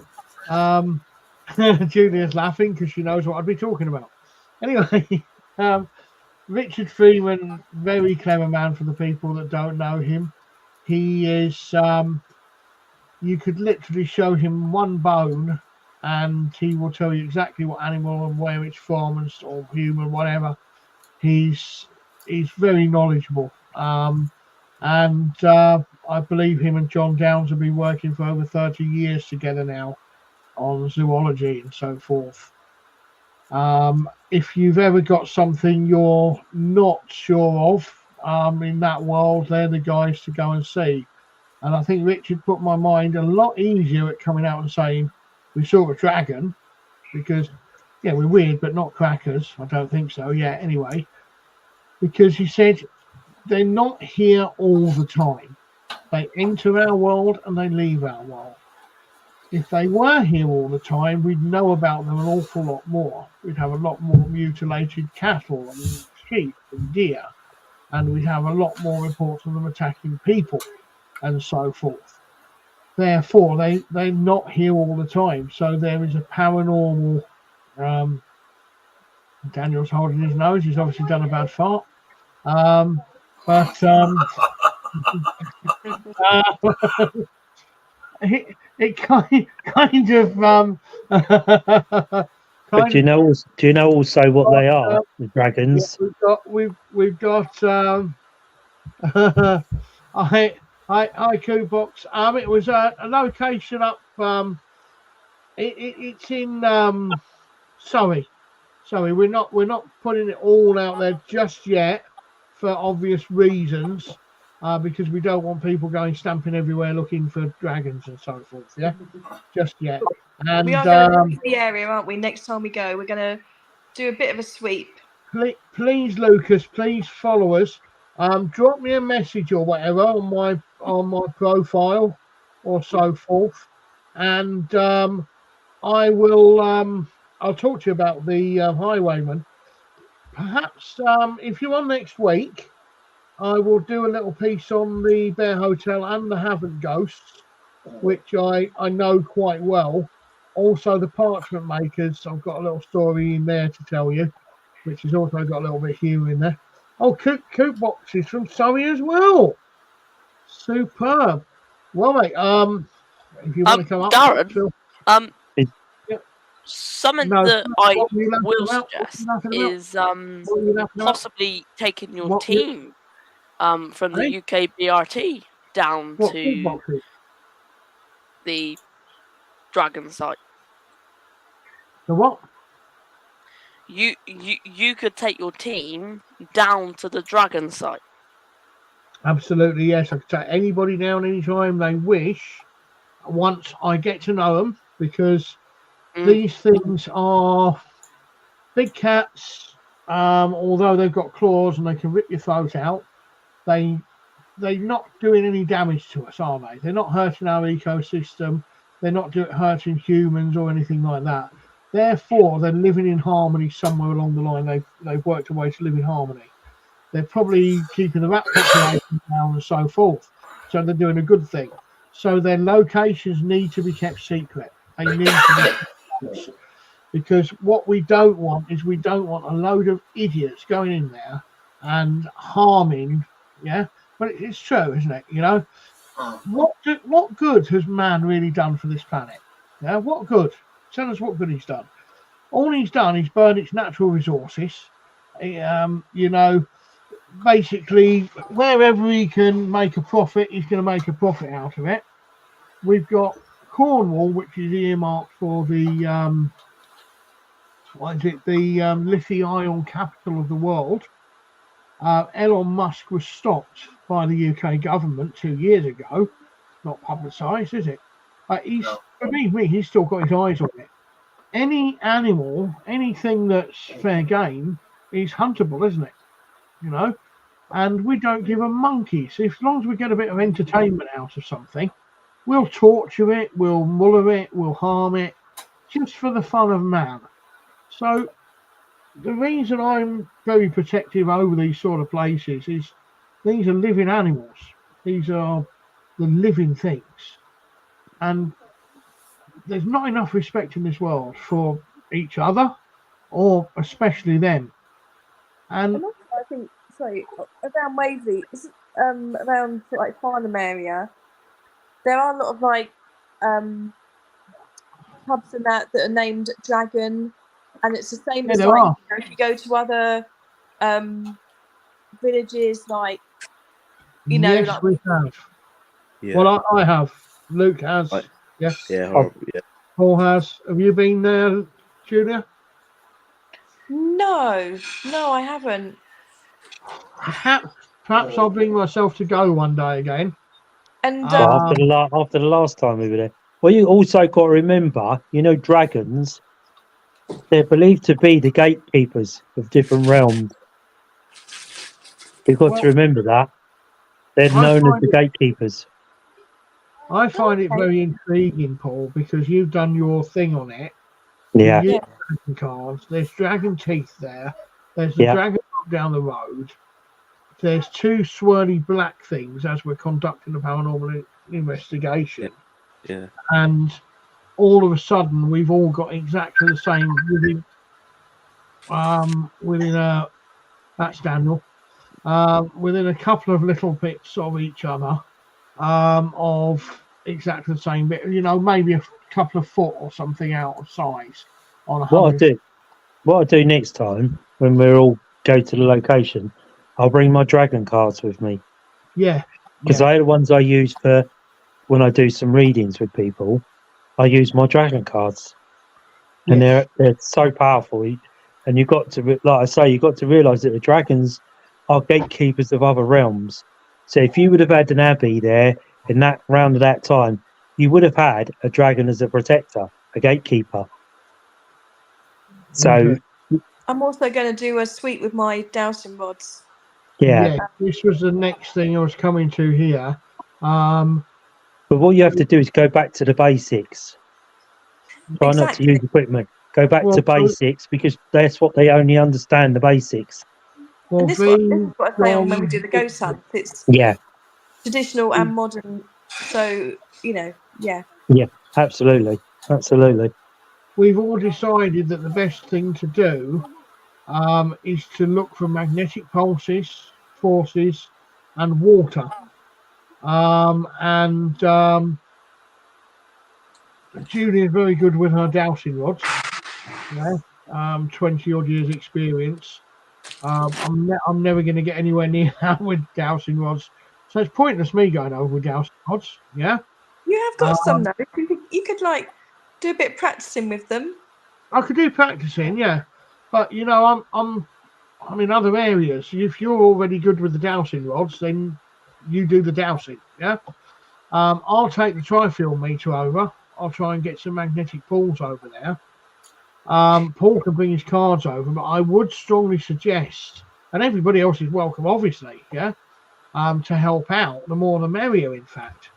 A: Julia's laughing because she knows what I'd be talking about. Anyway, Richard Freeman, very clever man for the people that don't know him. He is, you could literally show him one bone and he will tell you exactly what animal and where it's from and or human, whatever. He's very knowledgeable. I believe him and John Downes have been working for over 30 years together now on zoology and so forth. If you've ever got something you're not sure of in that world, they're the guys to go and see. And I think Richard put my mind a lot easier at coming out and saying we saw a dragon, because yeah, we're weird but not crackers. I don't think so. Yeah, anyway, because he said they're not here all the time. They enter our world and they leave our world. If they were here all the time, we'd know about them an awful lot more. We'd have a lot more mutilated cattle and sheep and deer, and we'd have a lot more reports of them attacking people and so forth. Therefore, they're not here all the time. So there is a paranormal. Daniel's holding his nose. He's obviously done a bad fart. It kind of
B: But do you know also what they are? The dragons.
A: We've got haiku box. It was a location up. It's in Surrey. We're not putting it all out there just yet for obvious reasons. Because we don't want people going stamping everywhere looking for dragons and so forth. Yeah, just yet. And
C: we are going to look at the area, aren't we? Next time we go, we're going to do a bit of a sweep.
A: Please, Lucas, please follow us. Drop me a message or whatever on my profile or so forth, and I will. I'll talk to you about the highwayman. Perhaps if you're on next week. I will do a little piece on the Bear Hotel and the Havant Ghosts, which I know quite well. Also, the Parchment Makers, I've got a little story in there to tell you, which has also got a little bit of humour in there. Oh, coop boxes from Surrey as well. Superb. Well, mate, if you want to come up,
D: Darren,
A: Phil.
D: Something
A: No,
D: that I
A: what were you laughing
D: will
A: about?
D: suggest
A: What were you laughing about?
D: is
A: What were you laughing about?
D: possibly taking your
A: What were-
D: team from the
A: Hey?
D: UK BRT down
A: What coop
D: to
A: boxes?
D: the Dragon site.
A: The what?
D: You could take your team down to the Dragon site.
A: Absolutely, yes. I could take anybody down anytime they wish once I get to know them, because these things are big cats. Although they've got claws and they can rip your throat out, they're not doing any damage to us, are they? They're not hurting our ecosystem. They're not hurting humans or anything like that. Therefore, they're living in harmony somewhere along the line. They've worked a way to live in harmony. They're probably keeping the rat population down and so forth. So they're doing a good thing. So their locations need to be kept secret. They need to be because what we don't want is we don't want a load of idiots going in there and harming. Yeah, but it's true, isn't it? You know, what good has man really done for this planet? Yeah, what good? Tell us what good he's done. All he's done is burn its natural resources. You know, basically, wherever he can make a profit, he's going to make a profit out of it. We've got Cornwall, which is earmarked for the lithium-ion capital of the world. Elon Musk was stopped by the UK government 2 years ago. Not publicised, is it? Believe me, he's still got his eyes on it. Any animal, anything that's fair game, is huntable, isn't it? You know, and we don't give a monkey. So as long as we get a bit of entertainment out of something, we'll torture it, we'll muller it, we'll harm it, just for the fun of man. So the reason I'm very protective over these sort of places is these are living animals. These are the living things. And there's not enough respect in this world for each other, or especially them. And
C: I think, sorry, around Waverley, around like Farnham area, there are a lot of like pubs and that are named Dragon, and it's the same as like, you know, if you go to other villages, like, you know,
A: yes,
C: like
A: we have.
G: Yeah.
A: Well, I have. Luke has. Yeah.
G: Yeah, horrible. Yeah.
A: Paul has. Have you been there, Julia?
C: No, I haven't.
A: Perhaps I'll bring myself to go one day again.
C: And
B: after the last time we were there. Well, you also got to remember, you know, dragons, they're believed to be the gatekeepers of different realms. You've got to remember that. They're known as the gatekeepers.
A: I find it very intriguing, Paul, because you've done your thing on it.
B: Yeah.
A: Dragon cards. There's dragon teeth there. There's the dragon down the road. There's two swirly black things as we're conducting a paranormal investigation.
G: Yeah.
A: And all of a sudden, we've all got exactly the same that's Daniel. Within a couple of little bits of each other, of exactly the same bit, you know, maybe a couple of foot or something out of size on a
B: What I do next time when we all go to the location, I'll bring my dragon cards with me.
A: Yeah.
B: Because they're the ones I use for when I do some readings with people. I use my dragon cards. And they're so powerful. And you've got to, like I say, you've got to realise that the dragons are gatekeepers of other realms. So if you would have had an abbey there in that round of that time, you would have had a dragon as a protector, a gatekeeper. So
C: I'm also going to do a sweep with my dowsing rods.
A: Yeah, this was the next thing I was coming to here.
B: But what you have to do is go back to the basics. Try not to use equipment. Go back to basics, because that's what they only understand, the basics.
A: For
C: And this is what I say on when we do the ghost hunt. It's traditional and modern. So, yeah.
B: Yeah, absolutely. Absolutely.
A: We've all decided that the best thing to do is to look for magnetic pulses, forces, and water. Julie is very good with her dowsing rods. 20 odd years experience. I'm never going to get anywhere near that with dowsing rods, so it's pointless me going over with dowsing rods. Yeah,
C: you have got some though. You could like do a bit of practicing with them.
A: I could do practicing, yeah, but I'm in other areas. If you're already good with the dowsing rods, then you do the dowsing. Yeah, I'll take the tri-field meter over. I'll try and get some magnetic pulls over there. Paul can bring his cards over, but I would strongly suggest, and everybody else is welcome, obviously, to help out. The more the merrier, in fact.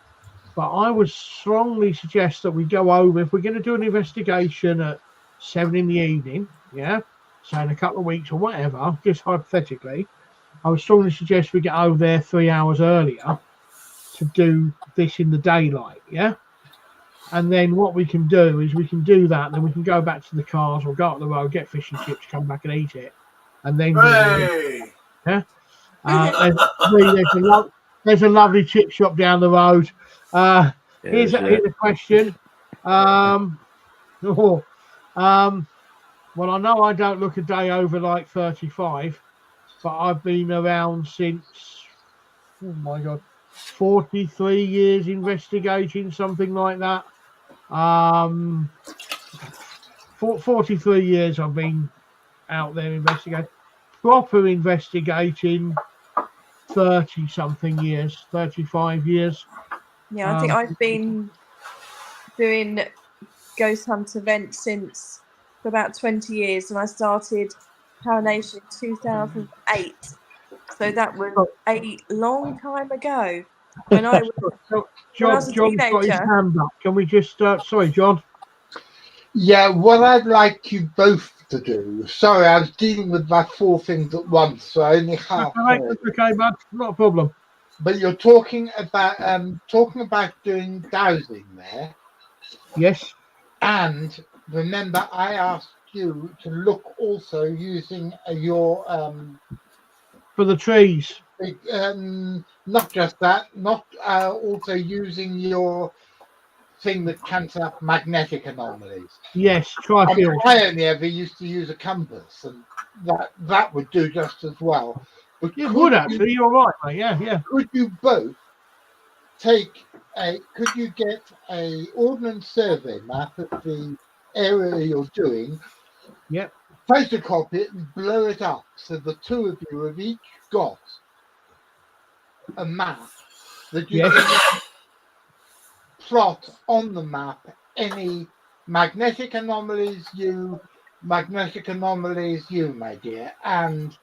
A: But I would strongly suggest that we go over, if we're going to do an investigation at 7 in the evening, so in a couple of weeks or whatever, just hypothetically, I would strongly suggest we get over there 3 hours earlier to do this in the daylight, And then what we can do is we can do that, and then we can go back to the cars or go up the road, get fish and chips, come back and eat it, and then there's a lovely chip shop down the road. Here's a question. Well, I know I don't look a day over like 35, but I've been around since 43 years investigating, something like that. 43 years I've been out there investigating, proper investigating, 30 something years, 35 years.
C: Yeah, I think I've been doing ghost hunt events for about 20 years, and I started Paranormal in 2008. So that was a long time ago. When I was a teenager.
A: Got his hand up. Can we just sorry, John?
F: Yeah, what I'd like you both to do. Sorry, I was dealing with my 4 things at once, so I only half.
A: Okay, man, not a problem.
F: But you're talking about doing dowsing there.
A: Yes.
F: And remember, I asked you to look also using your
A: for the trees.
F: Not just that, not also using your thing that counts up magnetic anomalies.
A: Yes, tri-field.
F: I only ever used to use a compass, and that would do just as well. But
A: it would actually. You're right, mate. Yeah.
F: Could you both could you get a ordnance survey map of the area you're doing?
A: Yep.
F: Photocopy it and blow it up, so the two of you have each got a map that you can plot on the map any magnetic anomalies you, my dear, and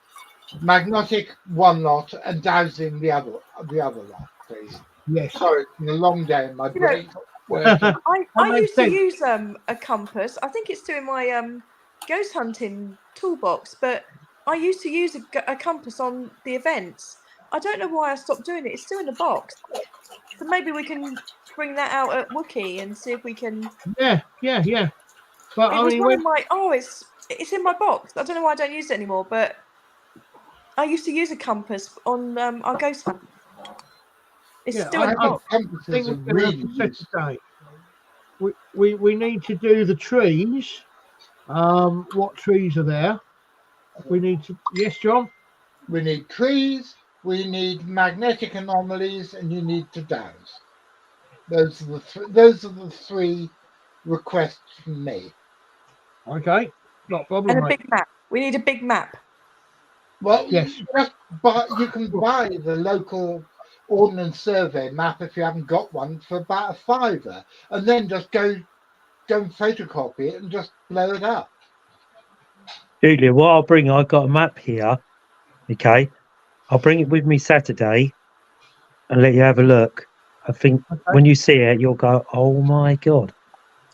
F: magnetic one lot and dowsing the other lot, please.
A: Yes.
F: Sorry, it's been a long day in my brain.
C: I used to use a compass. I think it's still in my ghost hunting toolbox, but I used to use a compass on the events. I don't know why I stopped doing it. It's still in the box. So maybe we can bring that out at Wookie and see if we can.
A: Yeah. But
C: I mean, it's in my box. I don't know why I don't use it anymore, but I used to use a compass on our ghost hunt. It's still in the box.
A: We need to do the trees. What trees are there? We need to. Yes, John.
F: We need trees. We need magnetic anomalies, and you need to douse. Those are the three requests from me.
A: Okay, not a problem.
C: And a big map. We need a big map.
F: Well, yes, but you can buy the local ordnance survey map if you haven't got one for about $5, and then just go and photocopy it and just blow it up.
B: Julia, what I'll bring, I've got a map here. Okay, I'll bring it with me Saturday and let you have a look. I think when you see it, you'll go, "Oh my god!"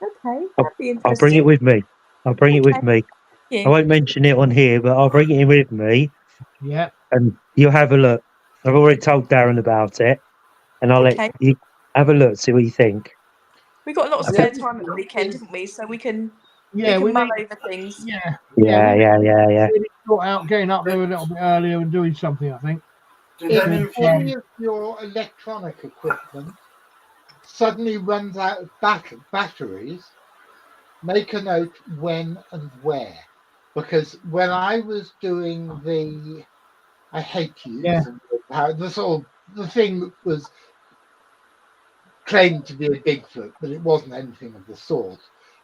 C: Okay, that'd be interesting.
B: I'll bring it with me. I'll bring it with me.
C: Yeah.
B: I won't mention it on here, but I'll bring it in with me,
A: Yeah.
B: And you'll have a look. I've already told Darren about it, and I'll
C: Okay.
B: let you have a look, see what you think.
C: We've got a lot of spare time at the weekend, haven't we? So we can mull over things.
A: Yeah.
B: Yeah.
A: Really sort out getting up there a little bit earlier and doing something, I think.
F: If any of your electronic equipment suddenly runs out of batteries, make a note when and where. Because when I was doing I hate to use the thing that was claimed to be a Bigfoot, but it wasn't anything of the sort.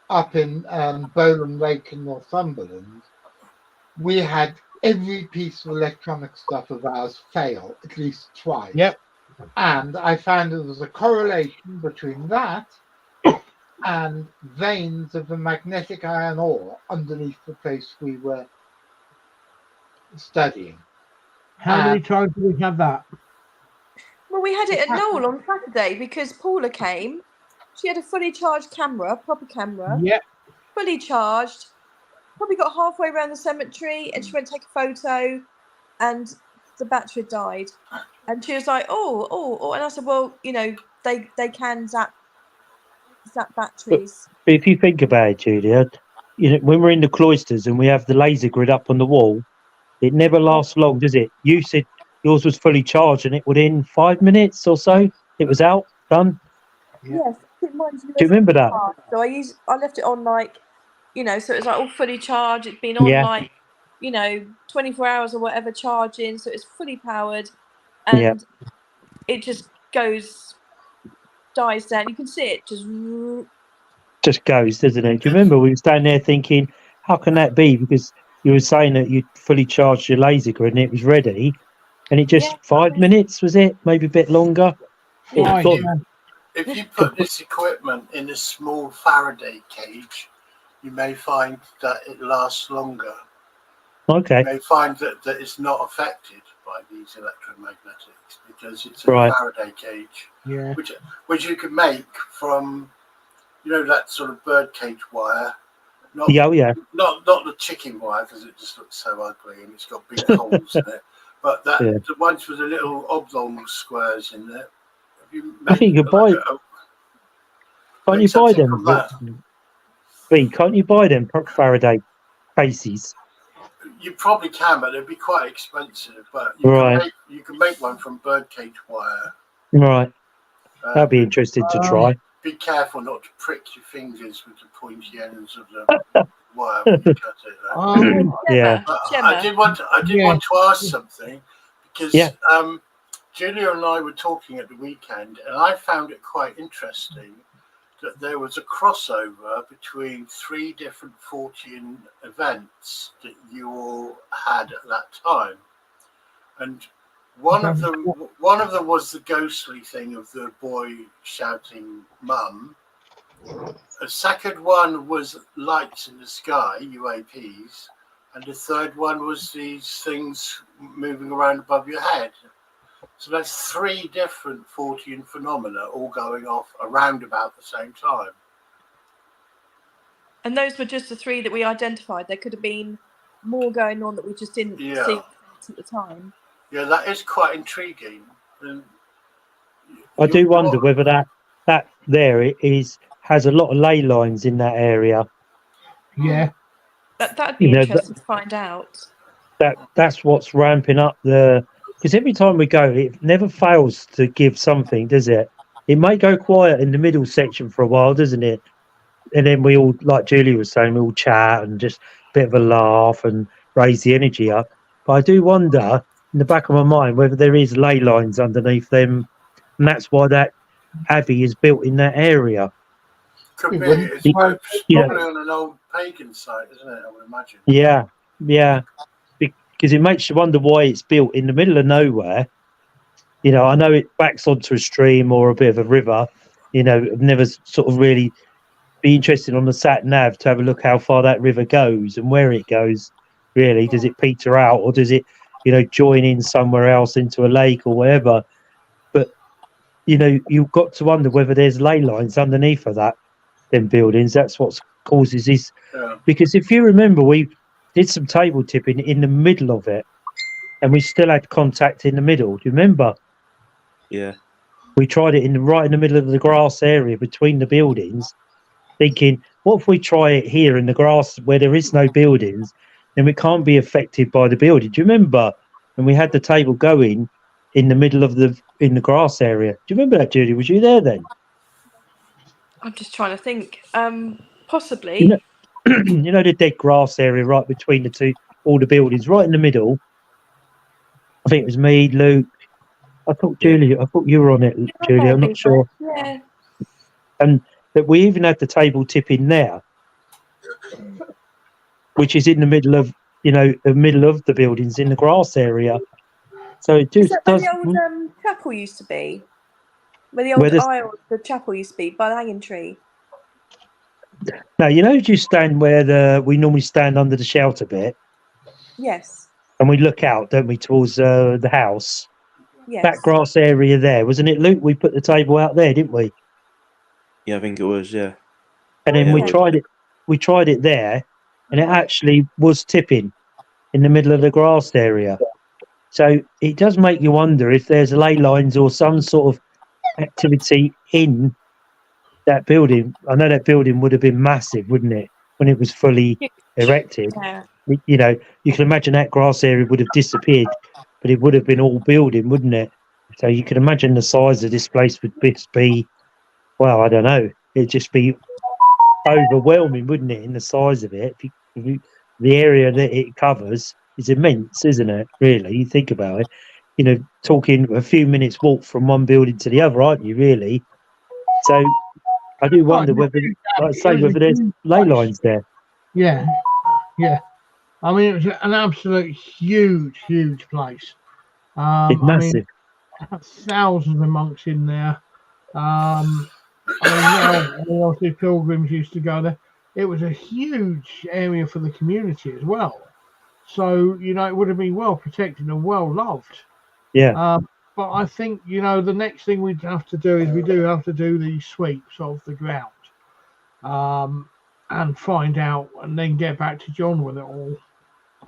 F: Up in Bowland Lake in Northumberland, we had every piece of electronic stuff of ours fail at least twice.
A: Yep.
F: And I found there was a correlation between that and veins of the magnetic iron ore underneath the place we were studying.
A: How many times did we have that?
C: Well, we had it at Knoll on Saturday because Paula came. She had a fully charged camera, proper camera.
A: Yep.
C: Fully charged. Probably got halfway around the cemetery and she went to take a photo and the battery had died. And she was like, oh. And I said, well, you know, they can zap batteries.
B: But if you think about it, Julia, you know, when we're in the cloisters and we have the laser grid up on the wall, it never lasts long, does it? You said yours was fully charged and it within 5 minutes or so, it was out, done.
C: Yes, I think mine's
B: Do you remember that?
C: So I left it on like, you know, so it was like all fully charged. It'd been on like, you know, 24 hours or whatever charging, so it's fully powered, and it just dies down. You can see it just
B: goes, doesn't it? Do you remember we were standing there thinking, how can that be? Because you were saying that you'd fully charged your laser grid and it was ready, and it just 5 minutes, was it? Maybe a bit longer.
E: If you put this equipment in a small Faraday cage, you may find that it lasts longer.
B: Okay.
E: You may find that it's not affected by these electromagnetics because it's a Faraday cage, which you can make from, you know, that sort of bird cage wire. Not the chicken wire because it just looks so ugly and it's got big holes in it. But the ones with the little oblong squares in there.
B: I think you could buy. Can't you buy them? Can't you buy them Faraday cases?
E: You probably can, but they'd be quite expensive. But you can make one from birdcage wire.
B: Right. That'd be interesting to try.
E: Be careful not to prick your fingers with the pointy ends of the wire when you cut it. I did want to ask something because Julia and I were talking at the weekend, and I found it quite interesting that there was a crossover between 3 different Fortean events that you all had at that time, and one of them was the ghostly thing of the boy shouting "Mum." A second one was lights in the sky, UAPs, and the third one was these things moving around above your head. So that's 3 different Fortean phenomena all going off around about the same time.
C: And those were just the 3 that we identified. There could have been more going on that we just didn't see at the time.
E: Yeah, that is quite intriguing. And
B: I do wonder whether that there has a lot of ley lines in that area.
A: Yeah.
C: That'd be interesting to find out.
B: That's what's ramping up because every time we go, it never fails to give something, does it? It may go quiet in the middle section for a while, doesn't it? And then we all, like Julie was saying, we all chat and just a bit of a laugh and raise the energy up. But I do wonder, in the back of my mind, whether there is ley lines underneath them, and that's why that abbey is built in that area.
E: Could be. It's probably on an old pagan site, isn't it? I would imagine.
B: Yeah. Because it makes you wonder why it's built in the middle of nowhere. You know, I know it backs onto a stream or a bit of a river. You know, I've never sort of really be interested on the sat nav to have a look how far that river goes and where it goes. Really, does it peter out or does it, you know, join in somewhere else into a lake or whatever? But you know, you've got to wonder whether there's ley lines underneath of them buildings. That's what causes this. Because if you remember, we did some table tipping in the middle of it, and we still had contact in the middle. Do you remember?
G: Yeah.
B: We tried it right in the middle of the grass area between the buildings, thinking, what if we try it here in the grass where there is no buildings, then we can't be affected by the building. Do you remember when we had the table going in the middle of the grass area? Do you remember that, Judy? Was you there then?
C: I'm just trying to think. Possibly.
B: You know the dead grass area right between all the buildings, right in the middle. I think it was me, Luke. I thought Julie. I thought you were on it, Julie. I'm not sure.
C: Yeah.
B: And that we even had the table tip in there, which is in the middle of the buildings in the grass area. So it just
C: where the old chapel used to be? Where the old aisle, the chapel used to be, by the hanging tree.
B: Now, you know, you stand where we normally stand under the shelter bit?
C: Yes.
B: And we look out, don't we, towards the house?
C: Yes.
B: That grass area there, wasn't it, Luke? We put the table out there, didn't we?
G: Yeah, I think it was, yeah.
B: And then we tried it there, and it actually was tipping in the middle of the grass area. So it does make you wonder if there's ley lines or some sort of activity in that building. I know that building would have been massive, wouldn't it, when it was fully erected?
C: Yeah.
B: You know, you can imagine that grass area would have disappeared, but it would have been all building, wouldn't it? So you can imagine the size of this place would just be, well, I don't know, it'd just be overwhelming, wouldn't it, in the size of it? The area that it covers is immense, isn't it, really? You think about it, you know, talking a few minutes walk from one building to the other, aren't you, really? So I do wonder whether, like I say, whether there's ley lines there.
A: Yeah. I mean, it was an absolute huge place.
B: It's massive.
A: I mean, thousands of monks in there. I mean, obviously pilgrims used to go there. It was a huge area for the community as well. So, you know, it would have been well protected and well loved.
B: Yeah.
A: But I think, you know, the next thing we'd have to do is we do have to do the sweeps of the ground. And find out and then get back to John with it all.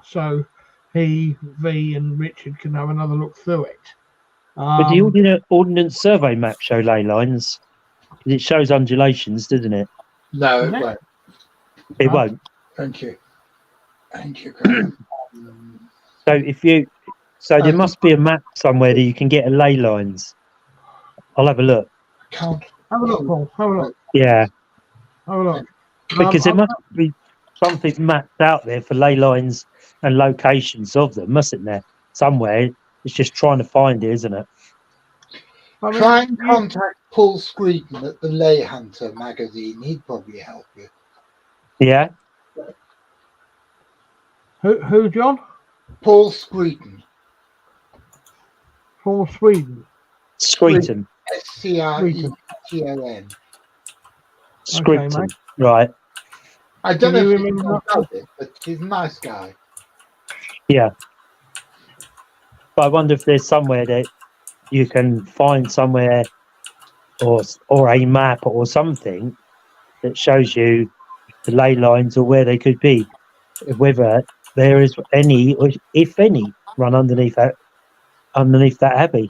A: So he, V and Richard can have another look through it.
B: But the ordnance survey map show ley lines? It shows undulations, doesn't it?
F: No, it won't.
B: It won't.
F: Thank you, Graham.
B: So there must be a map somewhere that you can get a ley lines. I'll have a look.
F: Can't.
A: Have a look, Paul. Have a look.
B: Yeah.
A: Have a look.
B: Because there must be something mapped out there for ley lines and locations of them, mustn't there? Somewhere. It's just trying to find it, isn't it?
F: Try and contact Paul Screeton at the Ley Hunter magazine. He'd probably help you.
B: Yeah.
A: Who, John?
F: Paul Screeton.
A: Paul Sweden.
B: Screeton.
F: S-C-R-E-T-O-N.
B: Screeton.
A: Okay,
B: right.
F: I don't know if he knows it, but he's a nice guy.
B: Yeah. But I wonder if there's somewhere that you can find somewhere or a map or something that shows you the ley lines or where they could be, whether there is any, or if any, run underneath that abbey.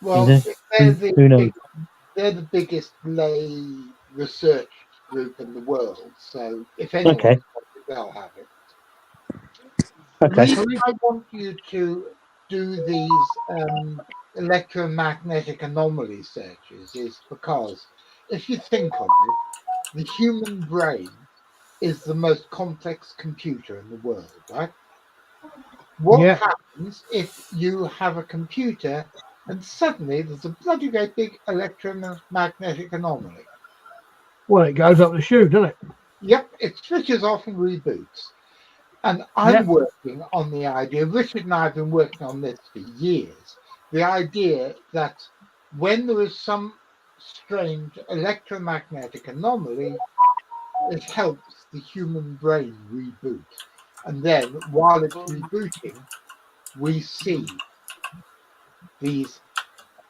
F: Well,
B: you know? Who knows?
F: They're the biggest lay research group in the world, so if anyone wants it, they'll have it.
B: Okay.
F: The reason I want you to do these electromagnetic anomaly searches is because if you think of it, the human brain is the most complex computer in the world, right? What happens if you have a computer and suddenly there's a bloody great big electromagnetic anomaly?
A: Well, it goes up the chute, doesn't it?
F: Yep, it switches off and reboots. And I'm working on the idea, Richard and I have been working on this for years, the idea that when there is some strange electromagnetic anomaly, it helps the human brain reboot. And then while it's rebooting, we see these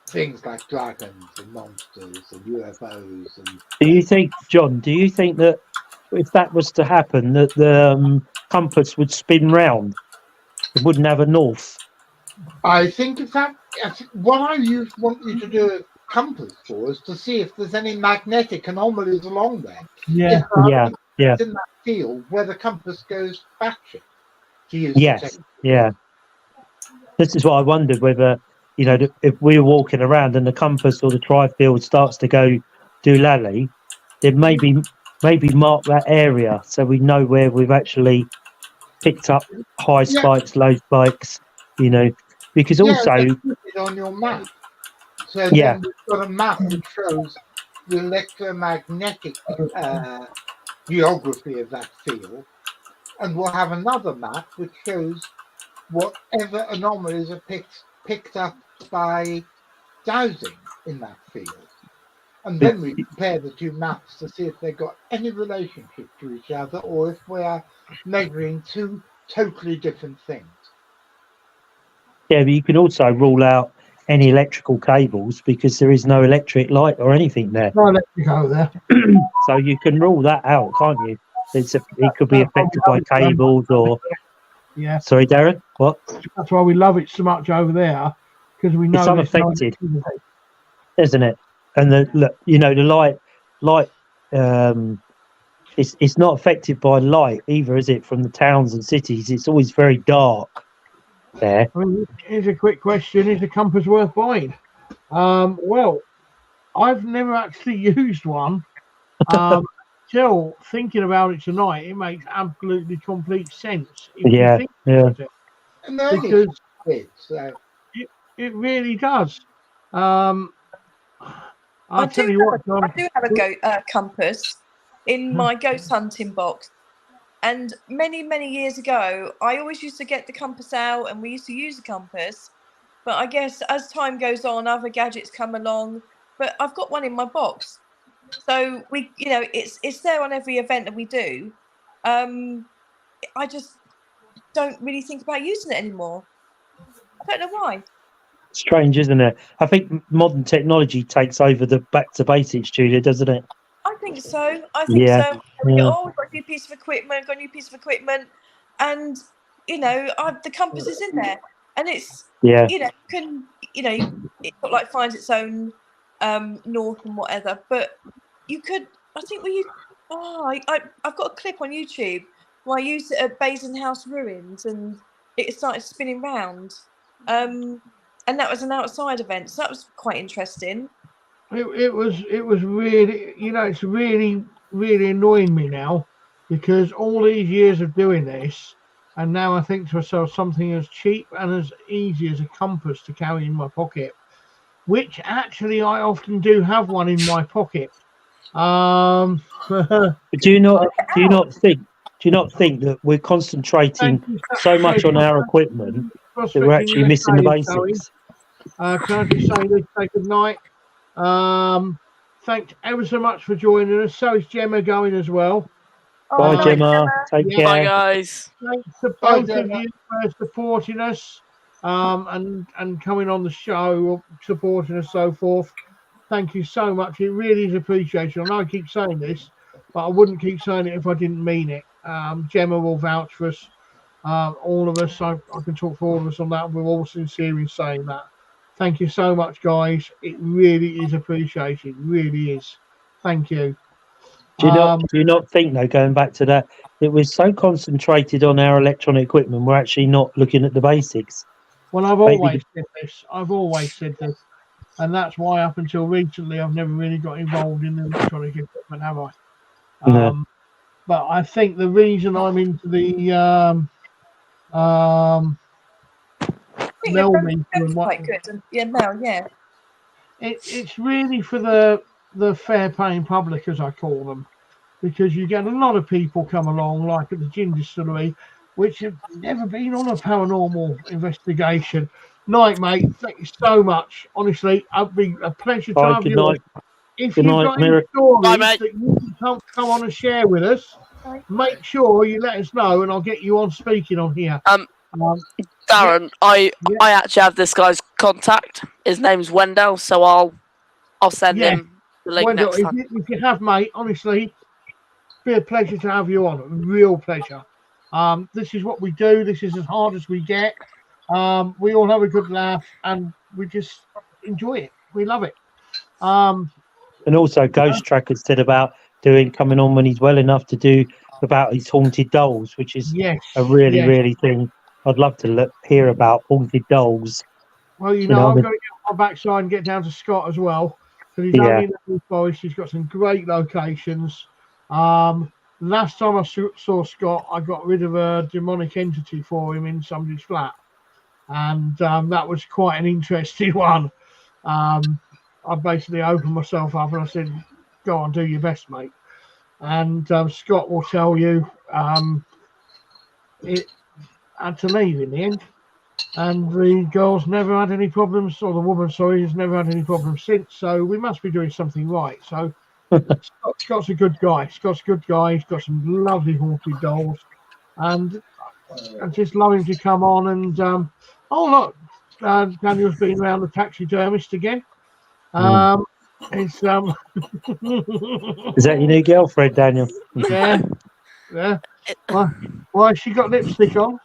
F: things like dragons and monsters and UFOs. And
B: do you think, John, that if that was to happen, that the compass would spin round? It wouldn't have a north.
F: I think what I want you to do a compass for is to see if there's any magnetic anomalies along there.
A: Yeah.
F: In that field where the compass goes batshit.
B: Yes. Yeah. This is what I wondered, whether, if we were walking around and the compass or the tri-field starts to go doolally, then maybe mark that area so we know where we've actually picked up high spikes, low spikes, because also
F: on your map. So then we've got a map that shows the electromagnetic geography of that field, and we'll have another map which shows whatever anomalies are picked up by dowsing in that field. And then we compare the two maps to see if they've got any relationship to each other or if we are measuring two totally different things.
B: Yeah, but you can also rule out any electrical cables because there is no electric light or anything there.
A: No electric over there.
B: So you can rule that out, can't you? It could be affected by cables or...
A: Yeah.
B: Sorry, Darren? What?
A: That's why we love it so much over there, because we know
B: it's unaffected, isn't it? And the light, it's not affected by light either, is it? From the towns and cities, it's always very dark there.
A: I mean, here's a quick question: is a compass worth buying? Well, I've never actually used one. Till thinking about it tonight, it makes absolutely complete sense.
B: Yeah.
A: Because it really does. I
C: do have a compass in my ghost hunting box, and many years ago, I always used to get the compass out, and we used to use the compass. But I guess as time goes on, other gadgets come along. But I've got one in my box. So it's there on every event that we do. I just don't really think about using it anymore. I don't know why.
B: Strange, isn't it? I think modern technology takes over the back to basics, Julia, doesn't it?
C: I think so. We've got a new piece of equipment, and the compass is in there, and it's it sort of like finds its own north and whatever, but you could. I think I've got a clip on YouTube where I used it at Basin House ruins, and it started spinning round, and that was an outside event, so that was quite interesting.
A: It was really, it's really annoying me now, because all these years of doing this, and now I think to myself, something as cheap and as easy as a compass to carry in my pocket, which actually I often do have one in my pocket.
B: Do you not think that we're concentrating so much on our equipment that we're actually missing the basics?
A: Can I just say good night? Thanks ever so much for joining us. So is Gemma going as well.
B: Bye, Gemma. Take care.
D: Bye, guys.
A: Thanks to both of you for supporting us and coming on the show, supporting us, so forth. Thank you so much. It really is appreciated. I know I keep saying this, but I wouldn't keep saying it if I didn't mean it. Gemma will vouch for us, all of us. I can talk for all of us on that. We're all sincere in saying that. Thank you so much, guys. It really is appreciated. It really is. Thank you.
B: Do you not think, though, going back to that we're so concentrated on our electronic equipment, we're actually not looking at the basics?
A: Well, I've always said this. And that's why up until recently, I've never really got involved in the electronic equipment, have I?
B: No.
A: But I think the reason I'm into the Mel meter and what,
C: Mel, yeah.
A: It's really for the fair paying public, as I call them, because you get a lot of people come along, like at the Gin Distillery, which have never been on a paranormal investigation. Night, mate. Thank you so much. Honestly, it'd be a pleasure to have you on. If you've got any stories that you can come on and share with us, make sure you let us know, and I'll get you on speaking on here.
D: Darren, I actually have this guy's contact. His name's Wendell, so I'll send him the link
A: Wendell,
D: next time.
A: If you have, mate, honestly, be a pleasure to have you on. A real pleasure. This is what we do. This is as hard as we get. We all have a good laugh, and we just enjoy it. We love it.
B: And also, Ghost Tracker said about coming on when he's well enough to do about his haunted dolls, which is a really thing. I'd love to hear about haunted dolls.
A: Well, I've got to get on my backside and get down to Scott as well, because he's only in the New Forest. He's got some great locations. Last time I saw Scott, I got rid of a demonic entity for him in somebody's flat, and that was quite an interesting one. I basically opened myself up and I said, "Go on, do your best, mate." And Scott will tell you it had to leave in the end. And the girl's never had any problems, or the woman, sorry, has never had any problems since. So we must be doing something right. So Scott's a good guy. Scott's a good guy. He's got some lovely haunted dolls, and I just love him to come on. And oh look, Daniel's been around the taxidermist again. It's
B: Is that your new girlfriend, Daniel?
A: Yeah. Why she got lipstick on?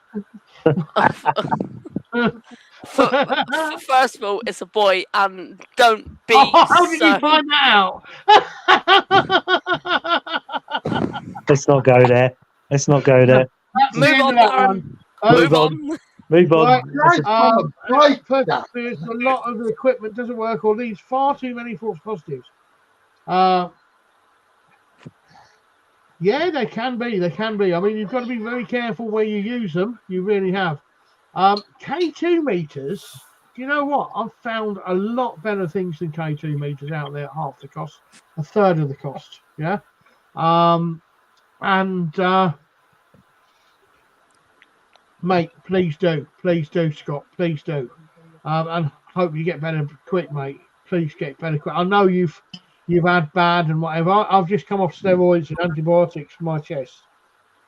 D: First of all, it's a boy, and don't be.
A: How did you find that out?
B: Let's not go there.
D: Move on, Darren. Move on.
A: Right, there's a lot of the equipment doesn't work, or leaves far too many false positives. Yeah, they can be. I mean, you've got to be very careful where you use them. You really have. K2 meters, do you know what? I've found a lot better things than K2 meters out there at half the cost, a third of the cost. Yeah. Mate, please do, Scott, please do. And hope you get better quick, mate. Please get better quick. I know you've had bad and whatever. I've just come off steroids and antibiotics for my chest.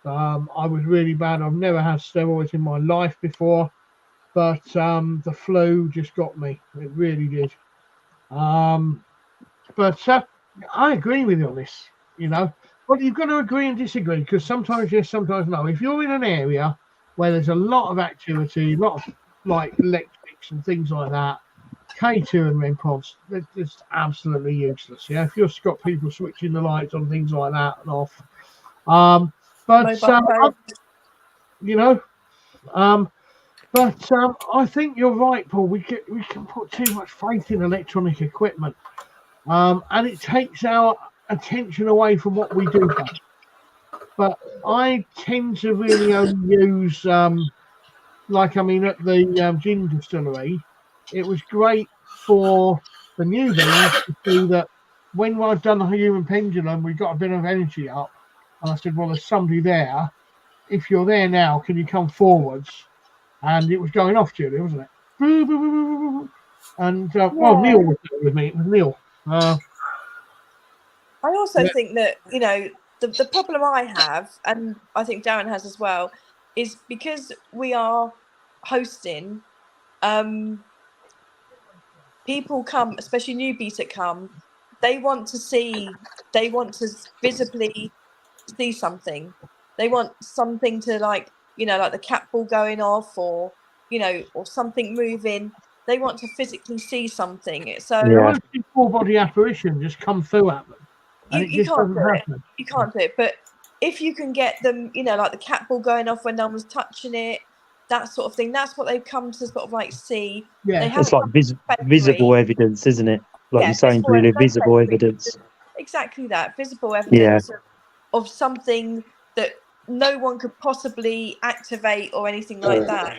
A: I was really bad. I've never had steroids in my life before, but the flu just got me. It really did. But I agree with you on this, But you've got to agree and disagree, because sometimes yes, sometimes no. If you're in an area where there's a lot of activity, a lot of like electrics and things like that, K2 and REM pods, they're just absolutely useless. Yeah, if you've got people switching the lights on, things like that and off. But I think you're right, Paul. We can put too much faith in electronic equipment, and it takes our attention away from what we do best. But I tend to really only use, at the gin distillery, it was great for the newbies to see that when I've done the human pendulum, we got a bit of energy up. And I said, well, there's somebody there. If you're there now, can you come forwards? And it was going off, Julie, wasn't it? And, Neil was there with me. It was Neil.
C: I also think that, the problem I have, and I think Darren has as well, is because we are hosting, people come, especially newbies that come, they want to visibly see something. They want something to like the cat ball going off, or or something moving. They want to physically see something. So
A: full body apparition just come through at them.
C: You can't do it. You can't do it. But if you can get them, like the cat ball going off when no one's touching it, that sort of thing. That's what they've come to sort of like see.
B: Yeah, it's like visible evidence, isn't it? Like you're saying, really visible evidence.
C: Exactly that, visible evidence of something that no one could possibly activate or anything like that.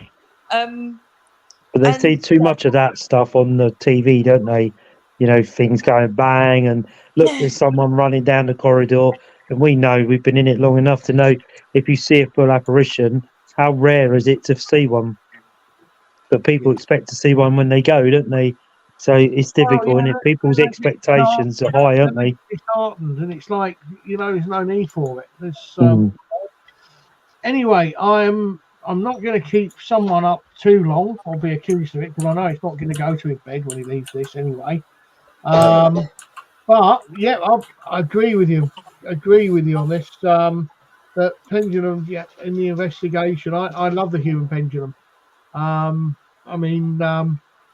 B: But they see too much of that stuff on the TV, don't they? Things going bang, and look, there's someone running down the corridor, and we know, we've been in it long enough to know, if you see a full apparition, how rare is it to see one? But people expect to see one when they go, don't they? So it's difficult, and if people's expectations are high, aren't they?
A: Disheartened, and it's like, there's no need for it. Anyway, I'm not going to keep someone up too long or be accused of it, because I know it's not going to go to his bed when he leaves this anyway. But yeah, I agree with you. On this. That pendulum, in the investigation, I love the human pendulum. I mean,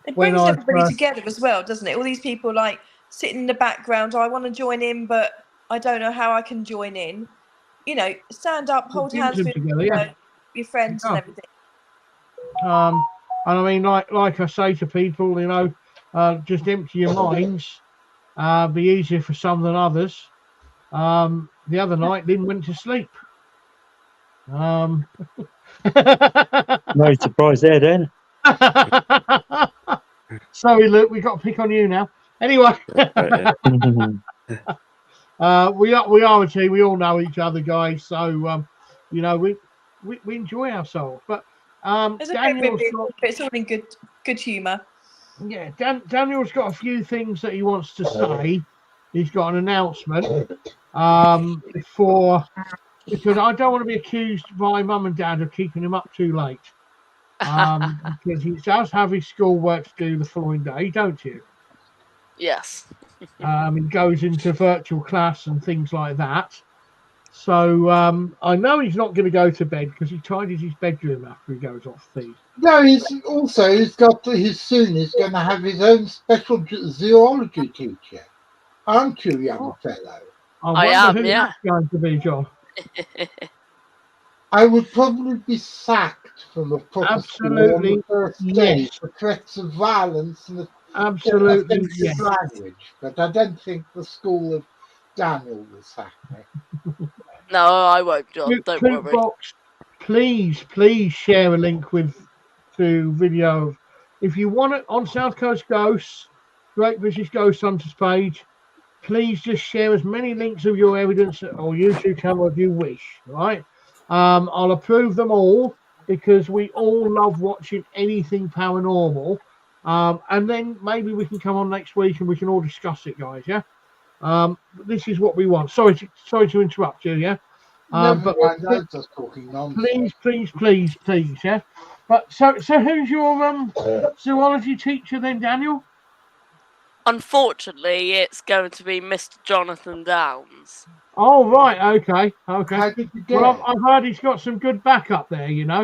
C: It
A: when
C: brings
A: I
C: everybody
A: first,
C: together as well, doesn't it? All these people like sitting in the background. I want to join in, but I don't know how I can join in. Stand up, hold hands with
A: together,
C: your friends and everything.
A: And I mean, like I say to people, just empty your minds. Be easier for some than others. The other night, Lynn went to sleep.
B: No surprise there, then.
A: Sorry, Luke, we got to pick on you now. Anyway, we are a team. We all know each other, guys. So we enjoy ourselves. But Daniel's
C: it's all in good humour.
A: Yeah, Daniel's got a few things that he wants to say. He's got an announcement because I don't want to be accused by mum and dad of keeping him up too late. Because he does have his schoolwork to do the following day, don't you?
D: Yes.
A: He goes into virtual class and things like that. So I know he's not going to go to bed because he tidies his bedroom after he goes off feed.
F: No, he's going to have his own special zoology teacher. Aren't you, young fellow?
A: I am, who that's going to be, John.
F: I would probably be sacked from a proper school on the first day for threats of violence and offensive language. But I don't think the school of Daniel will sack me.
D: No, I won't, John. Don't worry.
A: Box, please share a link to video. If you want it on South Coast Ghosts, Great British Ghost Hunters page, please just share as many links of your evidence or YouTube channel as you wish, right? I'll approve them all because we all love watching anything paranormal. And then maybe we can come on next week and we can all discuss it, guys, yeah? This is what we want. Sorry to interrupt you, yeah?
F: But I'm just talking nonsense.
A: Please, yeah? But so who's your zoology teacher then, Daniel?
D: Unfortunately, it's going to be Mr. Jonathan Downs.
A: Oh, right, okay.
F: How did you get?
A: Well, I've heard he's got some good backup there,
F: Yes,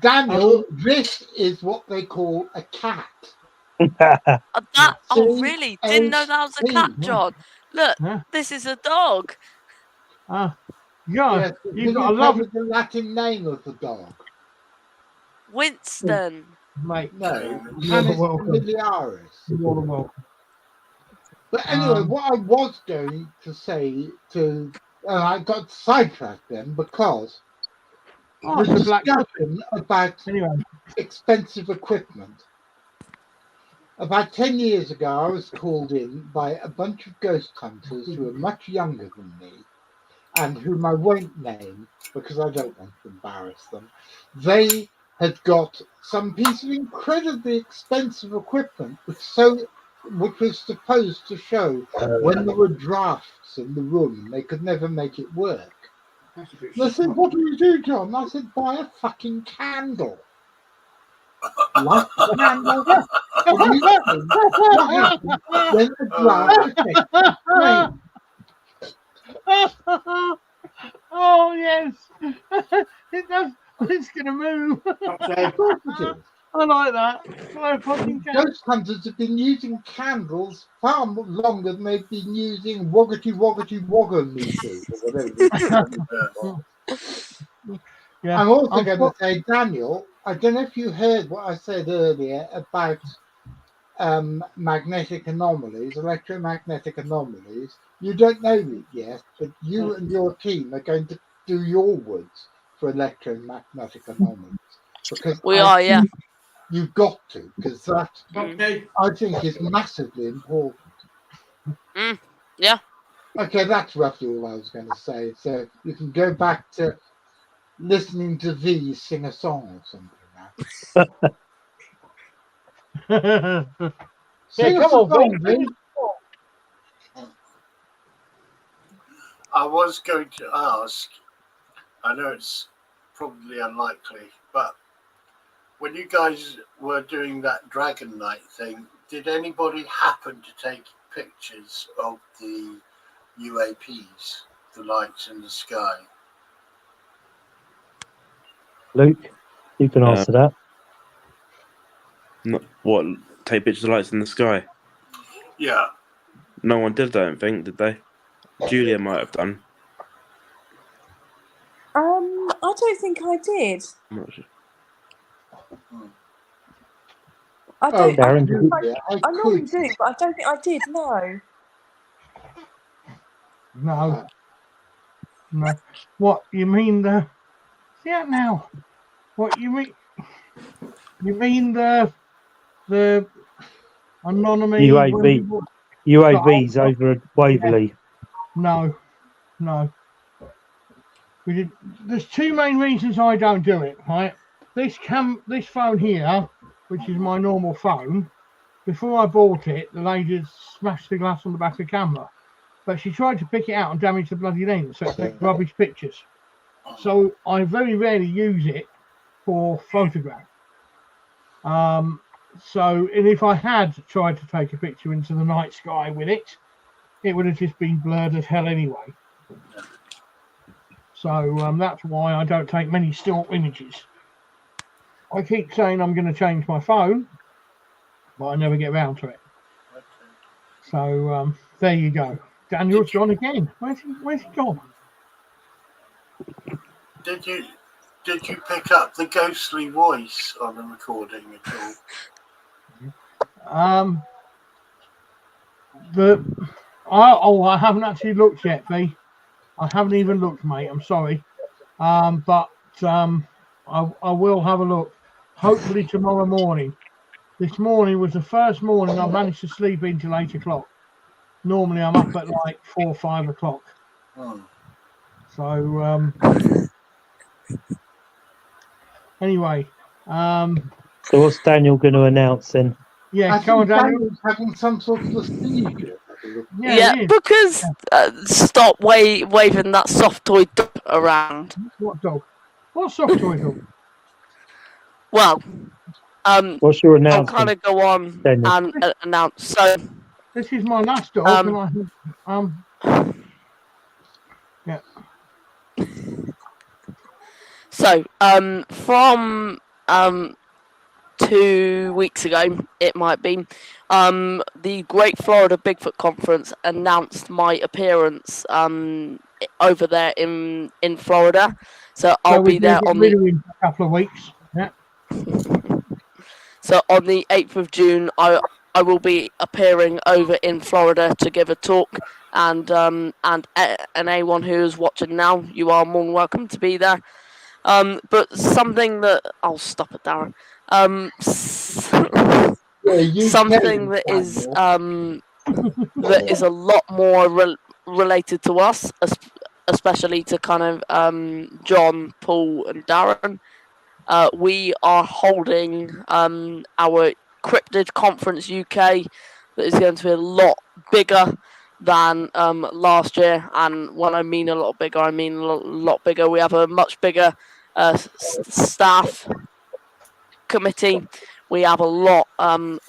F: Daniel, this is what they call a cat.
D: Really? Didn't know that was a cat, John. Look, this is a dog.
F: Yes, you've got to love the Latin name of the dog.
D: Winston.
A: Mate,
F: no, Canis familiaris.
A: You're welcome.
F: But anyway, what I was going to say I got sidetracked then because the discussion about expensive equipment. About 10 years ago, I was called in by a bunch of ghost hunters who are much younger than me and whom I won't name because I don't want to embarrass them. They had got some piece of incredibly expensive equipment which was supposed to show when there were drafts in the room, they could never make it work. They said, "What do we do, John?" I said, "Buy a fucking candle." Light the candle. What happens when the draft affects?
A: Oh yes, it does. It's going to move. I like that.
F: Ghost hunters have been using candles far longer than they've been using woggity meters or whatever. I'm also going to say, Daniel, I don't know if you heard what I said earlier about magnetic anomalies, electromagnetic anomalies. You don't know it yet, but you and your team are going to do your woods for electromagnetic anomalies. Because you've got to, because that I think is massively important.
D: Yeah.
F: Okay, that's roughly all I was going to say. So you can go back to listening to V sing a song or something now.
A: Come on, V.
E: I was going to ask, I know it's probably unlikely, but when you guys were doing that Dragon Night thing, did anybody happen to take pictures of the UAPs, the lights in the sky?
B: Luke? You can answer that.
G: What? Take pictures of lights in the sky?
E: Yeah.
G: No one did, I don't think, did they? Julia might have done.
C: I don't think I did.
G: I'm not sure.
C: I don't.
B: Darren,
C: I normally do, but I don't think I did. No.
A: No. What you mean the? Yeah, now. What you mean? You mean the anonymity?
B: UAVs over at Waverley.
A: No. We did. There's two main reasons I don't do it. Right. This phone here, which is my normal phone. Before I bought it, the lady had smashed the glass on the back of the camera, but she tried to pick it out and damage the bloody lens, so it takes rubbish pictures. So I very rarely use it for photograph. So, and if I had tried to take a picture into the night sky with it, it would have just been blurred as hell anyway. So that's why I don't take many still images. I keep saying I'm going to change my phone, but I never get around to it. So there you go. Daniel's gone again. Where's he gone?
E: Did you pick up the ghostly voice on the recording at all? I haven't actually looked yet, V. I haven't even looked, mate. I'm sorry. But I will have a look. Hopefully tomorrow morning. This morning was the first morning I managed to sleep until 8 o'clock. Normally I'm up at like 4 or 5 o'clock. So anyway.
B: So what's Daniel going to announce then?
A: Yeah, come on, Daniel.
F: Daniel's having some sort of a seizure.
D: Yeah, because stop waving that soft toy dog around.
A: What dog? What soft toy dog?
D: Well,
B: what's your announcement?
D: I'll kind of go on
B: Daniel.
D: and announce. So
A: this is my last dog, and yeah.
D: So from 2 weeks ago, it might be, the Great Florida Bigfoot Conference announced my appearance over there in Florida. So I'll be there on
A: in a couple of weeks. Yeah.
D: So on the 8th of June, I will be appearing over in Florida to give a talk, and anyone who is watching now, you are more than welcome to be there. But something that I'll stop it, Darren. Something that is a lot more related to us, especially to kind of John, Paul, and Darren. We are holding our Cryptid Conference UK that is going to be a lot bigger than last year, and when I mean a lot bigger, I mean a lot bigger. We have a much bigger staff committee. We have a lot on,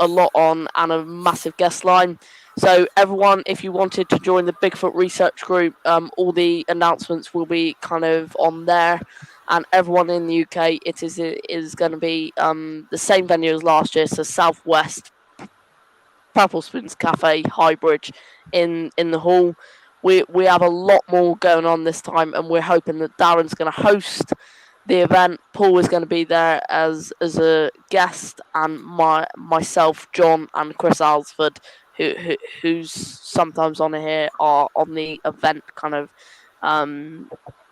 D: and a massive guest line. So everyone, if you wanted to join the Bigfoot research group, all the announcements will be kind of on there. And everyone in the UK, it is going to be the same venue as last year, so Southwest, Purple Spoons Cafe, Highbridge, in the hall. We have a lot more going on this time, and we're hoping that Darren's going to host the event. Paul is going to be there as a guest, and myself, John, and Chris Alsford, who's sometimes on here, are on the event kind of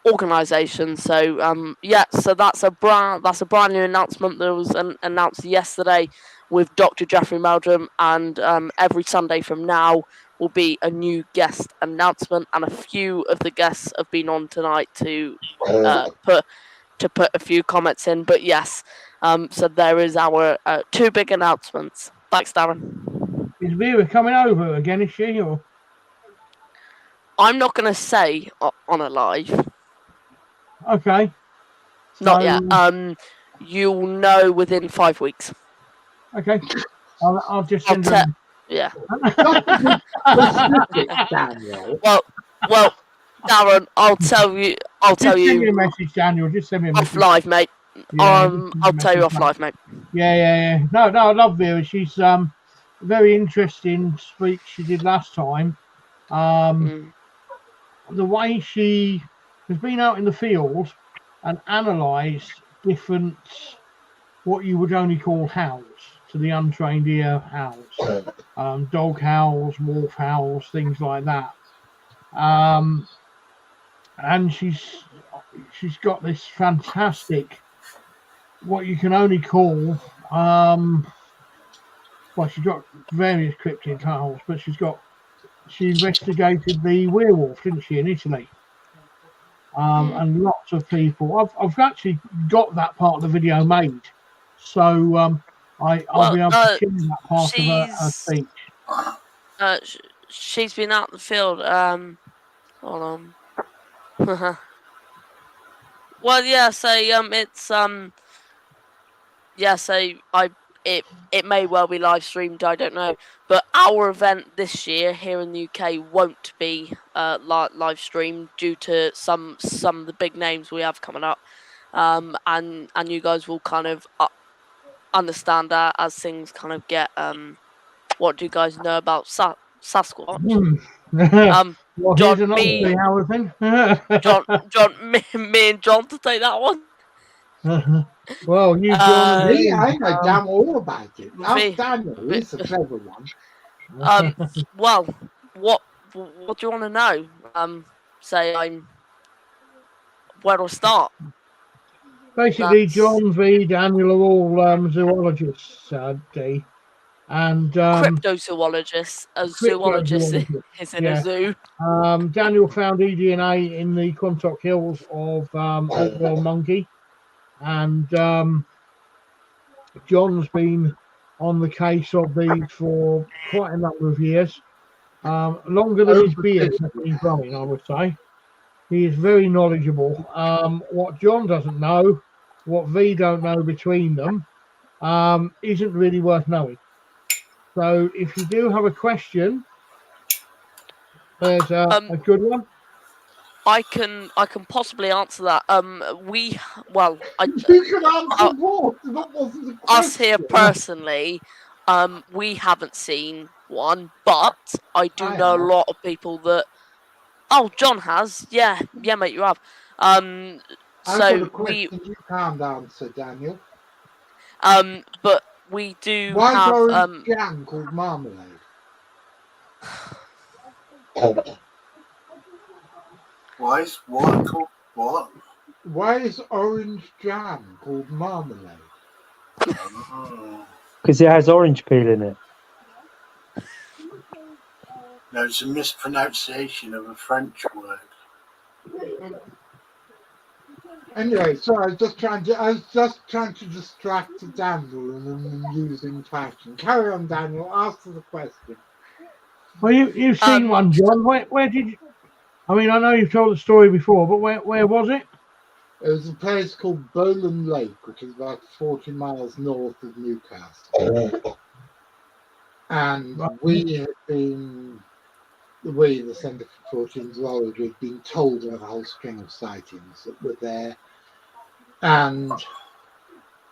D: organisation. So so that's a brand new announcement that was announced yesterday with Dr. Jeffrey Meldrum, and every Sunday from now will be a new guest announcement, and a few of the guests have been on tonight to put a few comments in. But yes, so there is our two big announcements. Thanks, Darren.
A: Is Vera coming over again, is she? Or?
D: I'm not going to say on a live.
A: Okay.
D: Not yet. You'll know within 5 weeks.
A: Okay. I'll just send her.
D: Yeah. Well, Darren, I'll tell you.
A: Send me a message, Daniel. Just send me a message.
D: Off live, mate. I'll tell you off live, mate.
A: Yeah. No, I love Vera. She's very interesting speech she did last time. The way she has been out in the field and analysed different, what you would only call howls, to the untrained ear howls, dog howls, wolf howls, things like that. And she's got this fantastic, what you can only call, well, she's got various cryptid howls, but she investigated the werewolf, didn't she, in Italy? And lots of people. I've actually got that part of the video made, so I'll be able to share that part of her speech.
D: She's been out in the field. Hold on. Well, yeah. So it's yeah. So it may well be live streamed. I don't know, but our event this year here in the UK won't be live streamed due to some of the big names we have coming up, and you guys will kind of understand that as things kind of get. What do you guys know about Sasquatch?
A: Well,
D: John,
A: here's
D: me, John, me and John to take that one.
A: Well, you, John,
F: I know damn all about it. Ask Daniel, he's a clever one.
D: Well, what do you want to know? Say where do I start?
A: Basically, John V, Daniel are all zoologists, D. And
D: cryptozoologists. A zoologist is in a zoo.
A: Daniel found eDNA in the Quantock Hills of Old Monkey, and John's been on the case of these for quite a number of years, longer than his beard has been growing, I would say. He is very knowledgeable. What John doesn't know, what V don't know between them, isn't really worth knowing. So if you do have a question, there's a good one.
D: I can possibly answer that. You
F: can answer what? That wasn't the question.
D: Us here personally, we haven't seen one, but I do know a lot of people that. Oh, John has. Yeah, mate, you have. So
F: you can't answer, Daniel.
D: But we do
F: Why
D: have
F: orange jam called marmalade?
E: Why is what called what?
F: Why is orange jam called marmalade?
B: Because it has orange peel in it.
E: No, it's a mispronunciation of a French word.
F: Anyway, sorry, I was just trying to distract Daniel in an amusing fashion. Carry on, Daniel. Answer the question.
A: Well, you've seen one, John. Where did you? I mean, I know you've told the story before, but where was it?
F: It was a place called Bowland Lake, which is about 40 miles north of Newcastle. And we, the Centre for Fortean Zoology, had been told of a whole string of sightings that were there. And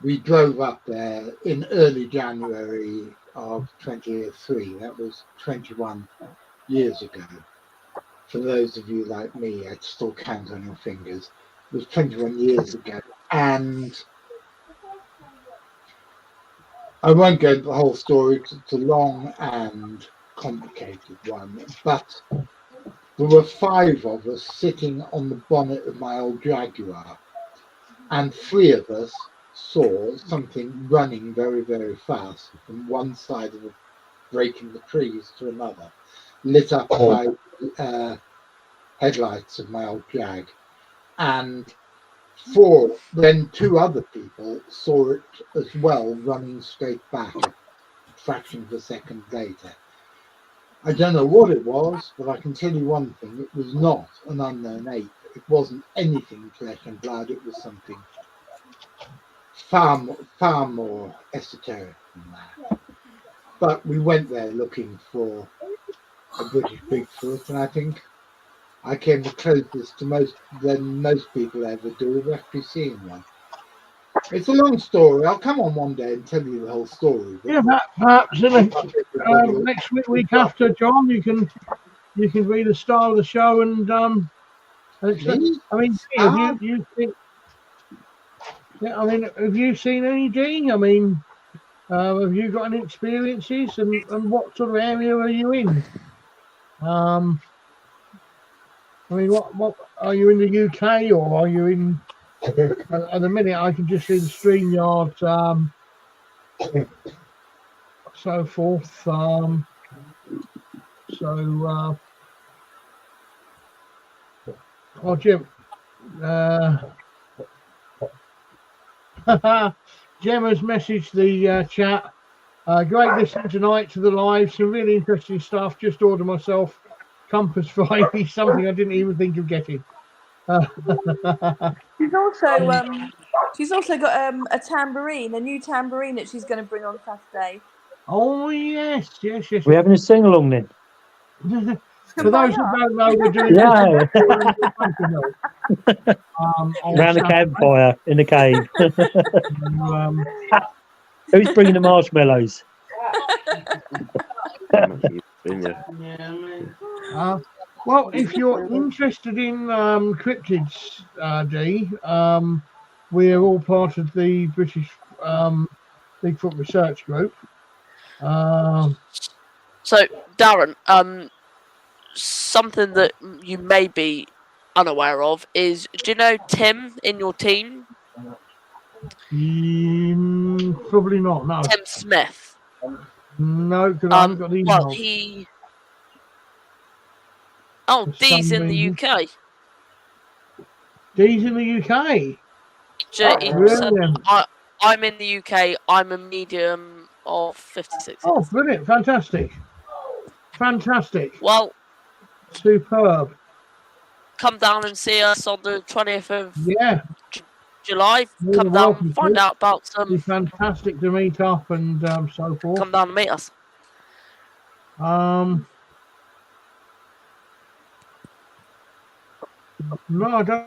F: we drove up there in early January of 2003. That was 21 years ago. For those of you like me, I'd still count on your fingers. It was 21 years ago. And I won't go into the whole story because it's a long and complicated one. But there were 5 of us sitting on the bonnet of my old Jaguar. And 3 of us saw something running very, very fast from one side of the break in the trees to another, lit up by headlights of my old Jag. And 2 other people saw it as well, running straight back a fraction of a second later. I don't know what it was, but I can tell you one thing: it was not an unknown ape. It wasn't anything flesh and blood. It was something far more esoteric than that. But we went there looking for a British Bigfoot, and I think I came the closest to most people ever do of actually seeing one. It's a long story. I'll come on one day and tell you the whole story.
A: Yeah, perhaps next week after, John, you can read the style of the show and I mean, have you think? Yeah, I mean, have you seen any, G? I mean, have you got any experiences, and what sort of area are you in? I mean, what are you in the UK or are you in? At the minute, I can just see the StreamYard, so forth. Oh, Jim. Gemma's messaged the chat. Great listening tonight to the live. Some really interesting stuff. Just ordered myself Compass Friday, something I didn't even think of getting.
C: She's also got a tambourine, a new tambourine that she's going to bring on Saturday.
A: Oh yes.
B: We're having a sing along then.
A: For those who don't know, we're doing
B: around the campfire in the cave. Who's bringing the marshmallows?
A: Well, if you're interested in cryptids, D, we're all part of the British Bigfoot Research Group.
D: So, Darren, something that you may be unaware of is, do you know Tim in your team?
A: Probably not, no.
D: Tim Smith.
A: No, because I haven't got the email.
D: Well, D's in the UK.
A: D's in the UK?
D: I'm in the UK. I'm a medium of 56.
A: Oh, brilliant. Fantastic.
D: Well,
A: superb.
D: Come down and see us on the 20th of July.
A: You're
D: come down, find out about some.
A: It'd be fantastic to meet up and so forth.
D: Come down and meet us.
A: No, I don't.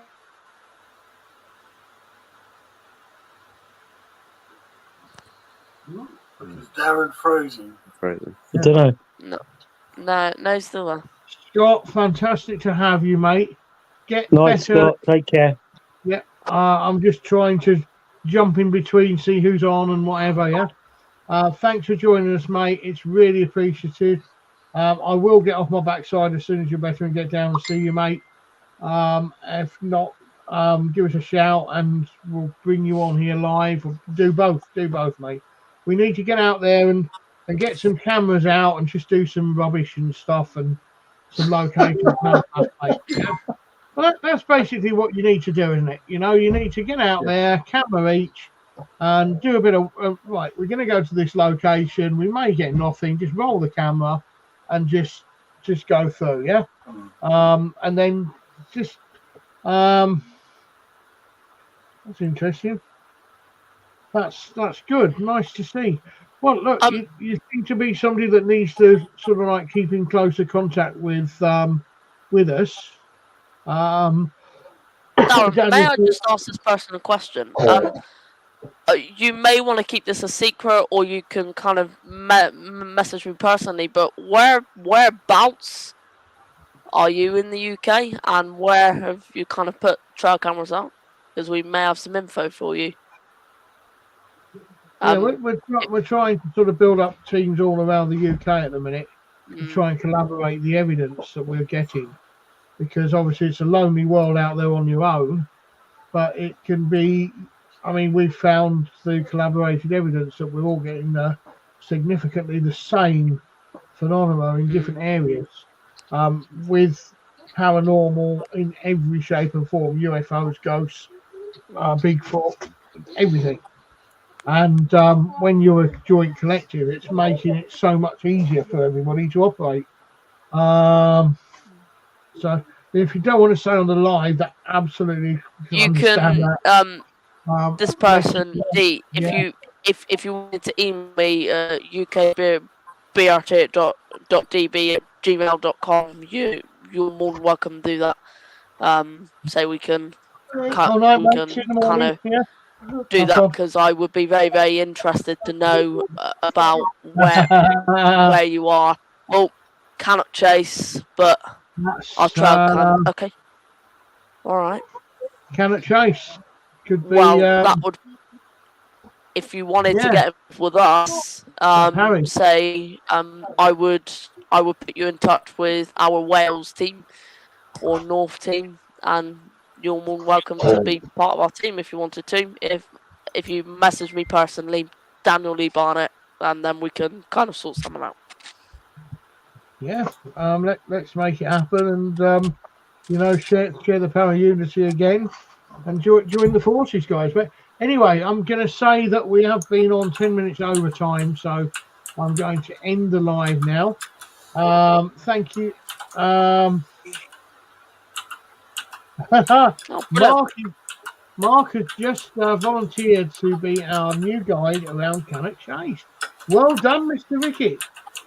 E: Is Darren frozen?
B: I don't know.
D: No, still there.
A: Scott, fantastic to have you, mate. Get
B: better.
A: Scott.
B: Take care.
A: Yeah, I'm just trying to jump in between, see who's on and whatever. Yeah. Thanks for joining us, mate. It's really appreciated. I will get off my backside as soon as you're better and get down and see you, mate. If not, give us a shout and we'll bring you on here live. Or do both, mate. We need to get out there and get some cameras out and just do some rubbish and stuff and some location. Well, that's basically what you need to do, isn't it? You know, you need to get out there, camera each, and do a bit of right. We're going to go to this location. We may get nothing. Just roll the camera and just go through, yeah. And then just that's interesting. That's good. Nice to see. Well, look, you seem to be somebody that needs to sort of like keep in closer contact with us.
D: Darren, may I just ask this person a question? You may want to keep this a secret, or you can kind of message me personally. But whereabouts are you in the UK, and where have you kind of put trail cameras out? Because we may have some info for you.
A: Yeah, we're trying to sort of build up teams all around the UK at the minute to try and collaborate the evidence that we're getting, because obviously it's a lonely world out there on your own, but it can be. I mean, we've found through collaborated evidence that we're all getting significantly the same phenomena in different areas, with paranormal in every shape and form, UFOs, ghosts, Bigfoot, everything. And when you're a joint collective, it's making it so much easier for everybody to operate. So if you don't want to say on the live, that absolutely
D: you can. This person, D, if you wanted to email me, ukbrt.db@gmail.com, you're more than welcome to do that. So we can kind of. do that, because I would be very, very interested to know about where you are. Well, cannot chase, but I'll try. Okay. All right.
A: Cannot chase. Could be.
D: Well, that would. If you wanted to get with us, say, I would put you in touch with our Wales team or North team, and you're more than welcome to be part of our team if you wanted to. If you message me personally, Daniel Lee Barnett, and then we can kind of sort something out.
A: Yeah, let's make it happen, and share the power of unity again, and join the forces, guys. But anyway, I'm going to say that we have been on 10 minutes over time, so I'm going to end the live now. Thank you. Mark has just volunteered to be our new guide around Cannot Chase. Well done, Mr. Rickett.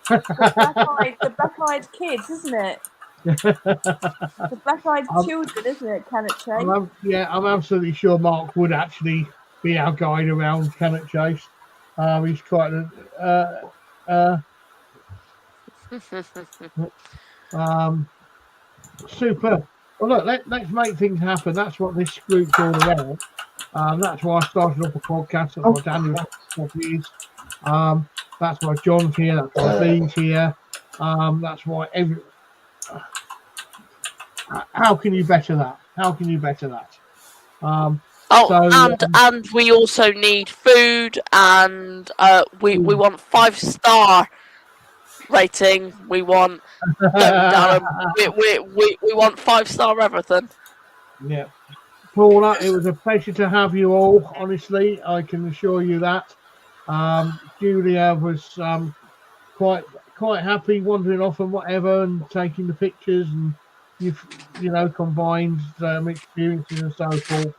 C: The black-eyed kids, isn't it? The black-eyed children, isn't it? Cannot Chase.
A: I'm absolutely sure Mark would actually be our guide around Cannot Chase. He's quite super. Well, look, let's make things happen. That's what this group's all about. That's why I started off a podcast. That's why Daniel is. That's why John's here. That's why Lee's here. That's why how can you better that? How can you better that?
D: And we also need food, and we want 5-star rating. We want Darren, we want 5-star everything.
A: Yeah, Paula, it was a pleasure to have you all. Honestly, I can assure you that. Julia was quite happy wandering off and whatever, and taking the pictures, and you've combined experiences and so forth.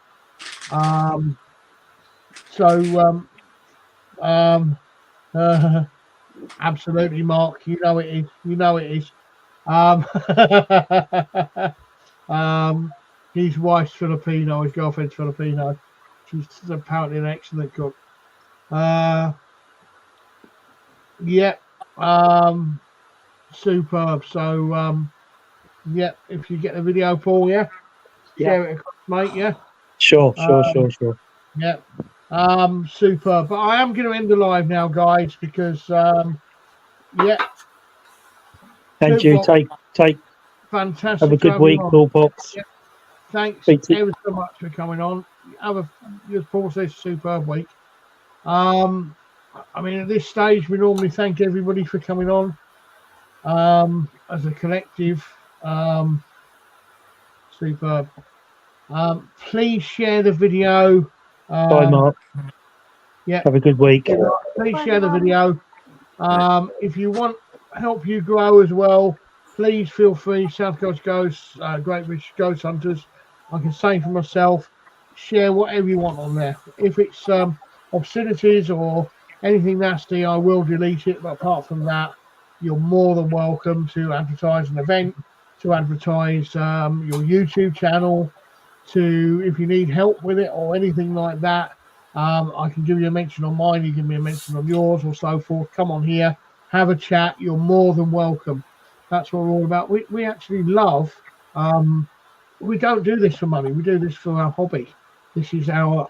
A: Absolutely, Mark. You know it is. His wife's Filipino. His girlfriend's Filipino. She's apparently an excellent cook. Superb. So, if you get the video, Paul, share it across, mate. Yeah.
B: Sure.
A: Yeah. Superb. But I am going to end the live now, guys, because
B: Thank you. Take.
A: Fantastic.
B: Have a good week, Toolbox.
A: Yeah. Thanks ever so much for coming on. Your Paul says, superb week. I mean, at this stage, we normally thank everybody for coming on as a collective. Superb. Please share the video.
B: Bye, Mark.
A: Yeah.
B: Have a good week.
A: Please share the video. If you want help you grow as well, please feel free. South Coast Ghosts, Great British Ghost Hunters. I can say for myself, share whatever you want on there. If it's obscenities or anything nasty, I will delete it. But apart from that, you're more than welcome to advertise an event, to advertise your YouTube channel, to if you need help with it or anything like that. I can give you a mention on mine, you give me a mention on yours or so forth. Come on here, have a chat. You're more than welcome. That's what we're all about. We actually love, we don't do this for money. We do this for our hobby. This is our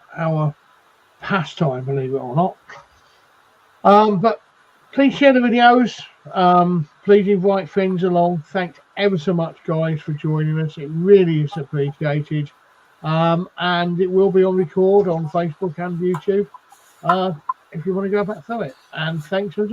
A: pastime, believe it or not. But please share the videos. Please invite friends along. Thanks ever so much, guys, for joining us. It really is appreciated. And it will be on record on Facebook and YouTube if you want to go back through it. And thanks for